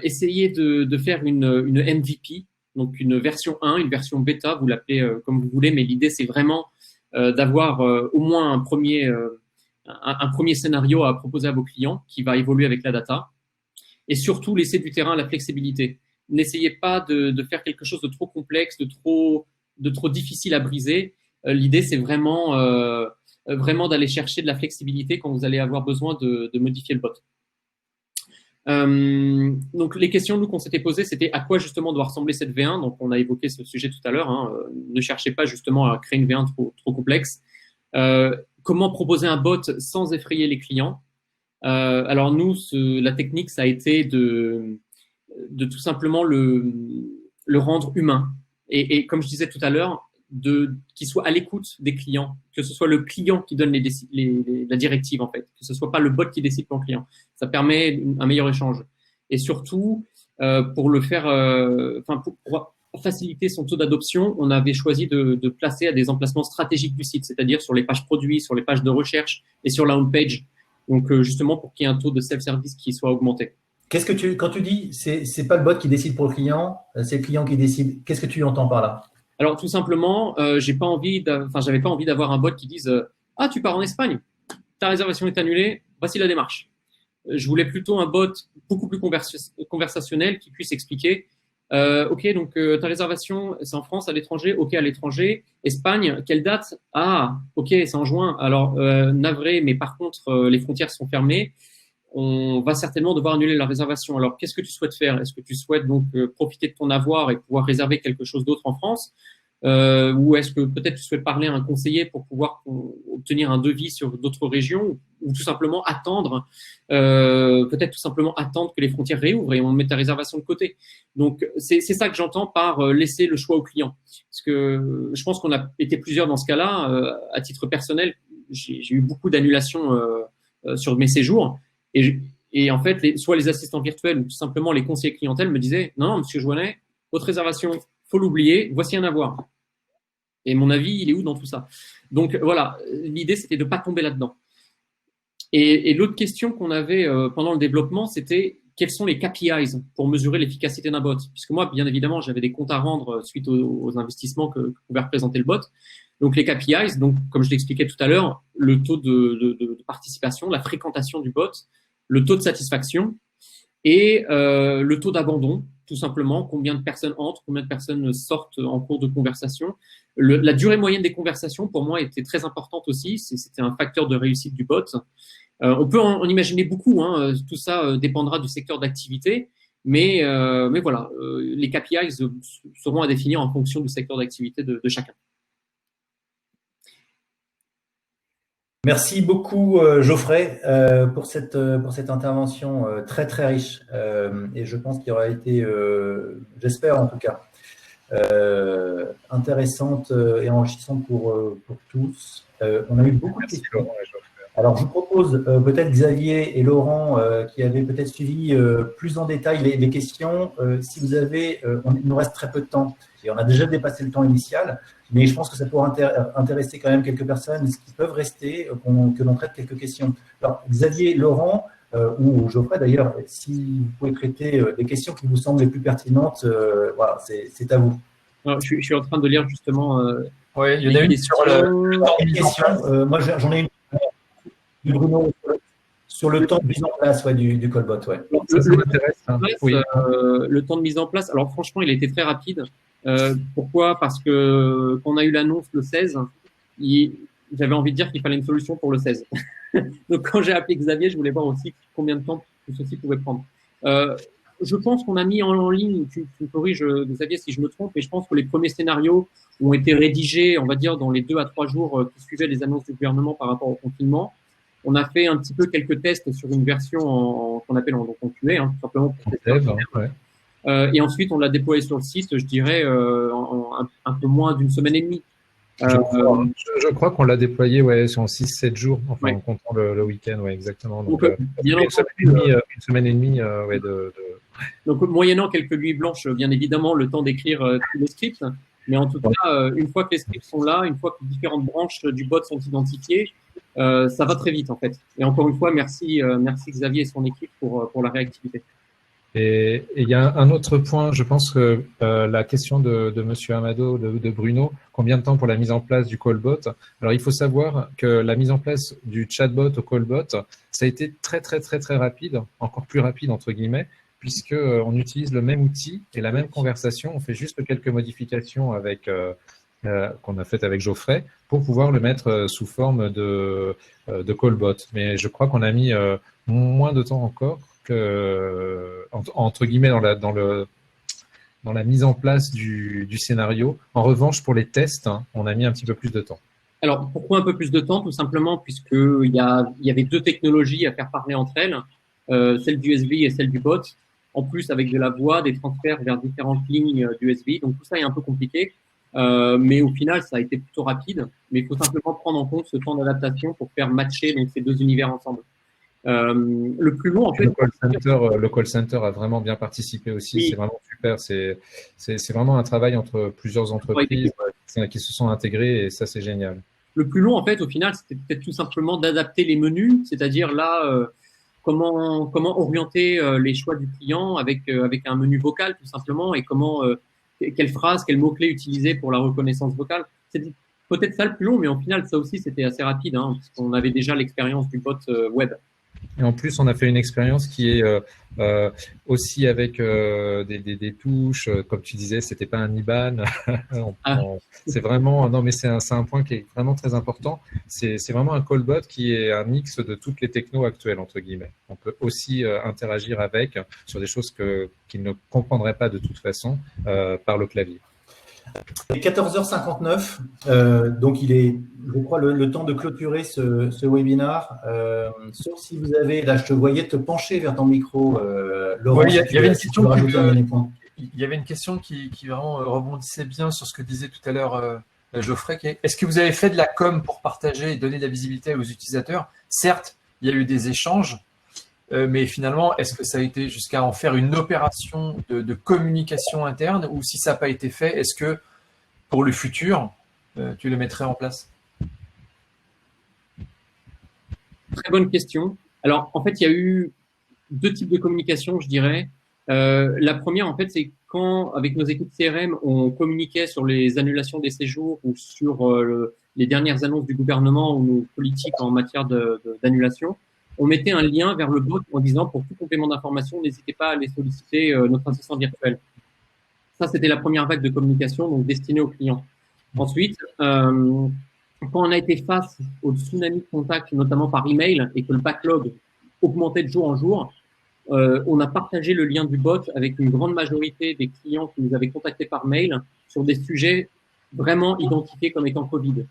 [SPEAKER 4] Essayez de faire une MVP, donc une version 1, une version bêta, vous l'appelez comme vous voulez, mais l'idée c'est vraiment d'avoir au moins un premier scénario à proposer à vos clients qui va évoluer avec la data. Et surtout, laissez du terrain à la flexibilité. N'essayez pas de faire quelque chose de trop complexe, de trop difficile à briser. L'idée c'est vraiment d'aller chercher de la flexibilité quand vous allez avoir besoin de modifier le bot. Donc les questions qu'on s'était posées, c'était à quoi justement doit ressembler cette V1. Donc on a évoqué ce sujet tout à l'heure, hein. Ne cherchez pas justement à créer une V1 trop complexe. Comment proposer un bot sans effrayer les clients. Alors nous, la technique, ça a été de tout simplement le rendre humain. Et comme je disais tout à l'heure, qu'il soit à l'écoute des clients, que ce soit le client qui donne la directive en fait, que ce soit pas le bot qui décide pour le client. Ça permet un meilleur échange. Et surtout, pour le faire, pour faciliter son taux d'adoption, on avait choisi de placer à des emplacements stratégiques du site, c'est-à-dire sur les pages produits, sur les pages de recherche et sur la home page. Donc justement pour qu'il y ait un taux de self-service qui soit augmenté.
[SPEAKER 1] Quand tu dis c'est pas le bot qui décide pour le client, c'est le client qui décide. Qu'est-ce que tu entends par là?
[SPEAKER 4] Alors tout simplement, j'avais pas envie d'avoir un bot qui dise ah tu pars en Espagne, ta réservation est annulée, voici la démarche. Je voulais plutôt un bot beaucoup plus conversationnel qui puisse expliquer ok donc ta réservation c'est en France, à l'étranger, ok à l'étranger, Espagne, quelle date? Ah ok c'est en juin, alors navré mais par contre les frontières sont fermées. On va certainement devoir annuler la réservation. Alors, qu'est-ce que tu souhaites faire? Est-ce que tu souhaites donc profiter de ton avoir et pouvoir réserver quelque chose d'autre en France? Ou est-ce que peut-être tu souhaites parler à un conseiller pour pouvoir obtenir un devis sur d'autres régions, ou tout simplement attendre, peut-être tout simplement attendre que les frontières réouvrent et on met ta réservation de côté. Donc, c'est ça que j'entends par laisser le choix au client. Parce que je pense qu'on a été plusieurs dans ce cas-là. À titre personnel, j'ai eu beaucoup d'annulations sur mes séjours. Et en fait, soit les assistants virtuels ou tout simplement les conseillers clientèle me disaient « Non, monsieur Joannet, votre réservation, faut l'oublier, voici un avoir. » Et mon avis, il est où dans tout ça? Donc voilà, l'idée c'était de pas tomber là-dedans. Et l'autre question qu'on avait pendant le développement, c'était quels sont les KPIs pour mesurer l'efficacité d'un bot? Puisque moi, bien évidemment, j'avais des comptes à rendre suite aux investissements que pouvait représenter le bot. Donc les KPIs, donc comme je l'expliquais tout à l'heure, le taux de participation, la fréquentation du bot, le taux de satisfaction et le taux d'abandon, tout simplement, combien de personnes entrent, combien de personnes sortent en cours de conversation. La durée moyenne des conversations, pour moi, était très importante aussi. C'était un facteur de réussite du bot. On peut en imaginer beaucoup. Hein. Tout ça dépendra du secteur d'activité. Mais voilà, les KPIs seront à définir en fonction du secteur d'activité de chacun.
[SPEAKER 1] Merci beaucoup Geoffrey pour cette intervention très très riche et je pense qu'il aura été, j'espère en tout cas, intéressante et enrichissante pour tous. On a eu beaucoup de questions. Alors, je vous propose peut-être Xavier et Laurent qui avaient peut-être suivi plus en détail les questions. Si vous avez, il nous reste très peu de temps et on a déjà dépassé le temps initial, mais je pense que ça pourra intéresser quand même quelques personnes qui peuvent rester, que l'on traite quelques questions. Alors, Xavier, Laurent ou Geoffrey d'ailleurs, si vous pouvez traiter les questions qui vous semblent les plus pertinentes, voilà, c'est à vous.
[SPEAKER 4] Alors, je suis en train de lire justement.
[SPEAKER 3] Oui, il y en a une sur
[SPEAKER 1] une question. Moi, j'en ai une. Bruno, sur le temps de mise en place du Callbot. Ouais.
[SPEAKER 4] Le temps de mise en place, alors franchement, il a été très rapide. Pourquoi? Parce que quand on a eu l'annonce le 16, j'avais envie de dire qu'il fallait une solution pour le 16. Donc quand j'ai appelé Xavier, je voulais voir aussi combien de temps tout ceci pouvait prendre. Je pense qu'on a mis en ligne, tu me corriges Xavier si je me trompe, mais je pense que les premiers scénarios ont été rédigés, on va dire, dans les 2 à 3 jours qui suivaient les annonces du gouvernement par rapport au confinement. On a fait un petit peu quelques tests sur une version qu'on appelle en QA, hein, tout simplement pour tester. Ouais. Et ensuite, on l'a déployé sur le site, je dirais, un peu moins d'une semaine et demie.
[SPEAKER 2] Je crois qu'on l'a déployé en 6-7 jours, enfin, en comptant le week-end, exactement. Donc, une semaine et demie
[SPEAKER 4] Donc, moyennant quelques nuits blanches, bien évidemment, le temps d'écrire tous les scripts. Mais en tout cas, une fois que les scripts sont là, une fois que les différentes branches du bot sont identifiées, ça va très vite en fait. Et encore une fois, merci Xavier et son équipe pour la réactivité.
[SPEAKER 2] Et il y a un autre point, je pense que la question de Monsieur Amado, de Bruno, combien de temps pour la mise en place du callbot? Alors il faut savoir que la mise en place du chatbot au callbot, ça a été très très très très rapide, encore plus rapide entre guillemets, puisque on utilise le même outil et la même conversation, on fait juste quelques modifications avec qu'on a fait avec Geoffrey pour pouvoir le mettre sous forme de callbot. Mais je crois qu'on a mis moins de temps encore que entre guillemets dans la mise en place du scénario. En revanche, pour les tests, on a mis un petit peu plus de temps.
[SPEAKER 4] Alors, pourquoi un peu plus de temps? Tout simplement puisqu'il y avait 2 technologies à faire parler entre elles, celle du USB et celle du bot. En plus, avec de la voix, des transferts vers différentes lignes d'USB. Donc, tout ça est un peu compliqué. Mais au final, ça a été plutôt rapide. Mais il faut simplement prendre en compte ce temps d'adaptation pour faire matcher donc, ces 2 univers ensemble. Le plus long, en fait.
[SPEAKER 2] Le call center a vraiment bien participé aussi. Oui. C'est vraiment super. C'est vraiment un travail entre plusieurs entreprises qui se sont intégrées et ça, c'est génial.
[SPEAKER 4] Le plus long, en fait, au final, c'était peut-être tout simplement d'adapter les menus, c'est-à-dire là, comment orienter les choix du client avec un menu vocal, tout simplement, et quelle phrase, quels mots-clés utiliser pour la reconnaissance vocale. C'est peut-être ça le plus long, mais au final, ça aussi, c'était assez rapide, hein, parce qu'on avait déjà l'expérience du bot web.
[SPEAKER 2] Et en plus, on a fait une expérience qui est aussi avec des touches, comme tu disais, c'était pas un IBAN. C'est vraiment, non, mais c'est un point qui est vraiment très important. C'est vraiment un callbot qui est un mix de toutes les technos actuelles entre guillemets. On peut aussi interagir avec sur des choses qu'il ne comprendrait pas de toute façon par le clavier.
[SPEAKER 1] Il est 14h59, donc il est, je crois, le temps de clôturer ce webinaire. Sauf si vous avez, là je te voyais te pencher vers ton micro, Laurent.
[SPEAKER 3] Oui, il y avait une question qui vraiment rebondissait bien sur ce que disait tout à l'heure Geoffrey. Est-ce que vous avez fait de la com pour partager et donner de la visibilité aux utilisateurs? Certes, il y a eu des échanges, mais finalement, est-ce que ça a été jusqu'à en faire une opération de communication interne ou si ça n'a pas été fait, est-ce que pour le futur, tu le mettrais en place?
[SPEAKER 4] Très bonne question. Alors, en fait, il y a eu deux types de communication, je dirais. La première, en fait, c'est quand, avec nos équipes CRM, on communiquait sur les annulations des séjours ou sur les dernières annonces du gouvernement ou nos politiques en matière d'annulation, on mettait un lien vers le bot en disant pour tout complément d'information, n'hésitez pas à aller solliciter notre assistant virtuel. Ça, c'était la première vague de communication, donc destinée aux clients. Ensuite, quand on a été face au tsunami de contacts, notamment par email, et que le backlog augmentait de jour en jour, on a partagé le lien du bot avec une grande majorité des clients qui nous avaient contactés par mail sur des sujets vraiment identifiés comme étant Covid.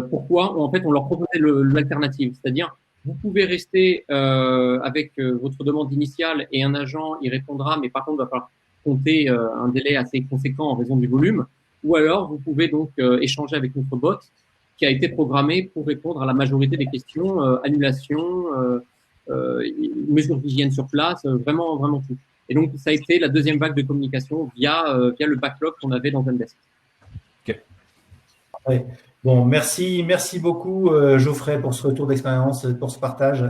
[SPEAKER 4] Pourquoi? En fait, on leur proposait l'alternative, c'est-à-dire vous pouvez rester avec votre demande initiale et un agent y répondra, mais par contre, il va falloir compter un délai assez conséquent en raison du volume. Ou alors, vous pouvez donc échanger avec notre bot qui a été programmé pour répondre à la majorité des questions, annulation, mesures d'hygiène sur place, vraiment, vraiment tout. Et donc, ça a été la deuxième vague de communication via le backlog qu'on avait dans Zendesk.
[SPEAKER 3] Ok.
[SPEAKER 1] Ouais. Bon, merci beaucoup Geoffrey pour ce retour d'expérience, pour ce partage.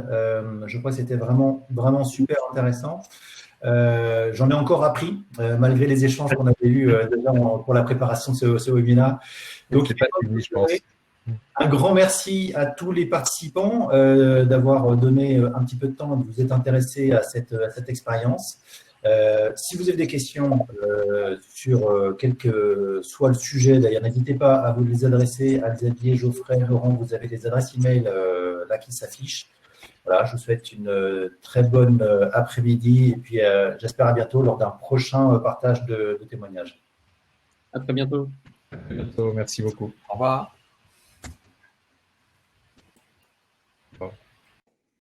[SPEAKER 1] Je crois que c'était vraiment, vraiment super intéressant. J'en ai encore appris malgré les échanges qu'on avait eus déjà pour la préparation de ce webinaire. Donc,
[SPEAKER 2] c'est pas fini, je pense.
[SPEAKER 1] Un grand merci à tous les participants d'avoir donné un petit peu de temps, de vous être intéressés à cette expérience. Si vous avez des questions sur quel que soit le sujet, d'ailleurs, n'hésitez pas à vous les adresser à Xavier, Geoffrey, Laurent. Vous avez des adresses email là qui s'affichent. Voilà, je vous souhaite une très bonne après-midi et puis j'espère à bientôt lors d'un prochain partage de témoignages.
[SPEAKER 4] À très bientôt.
[SPEAKER 2] À bientôt, merci beaucoup.
[SPEAKER 3] Au revoir.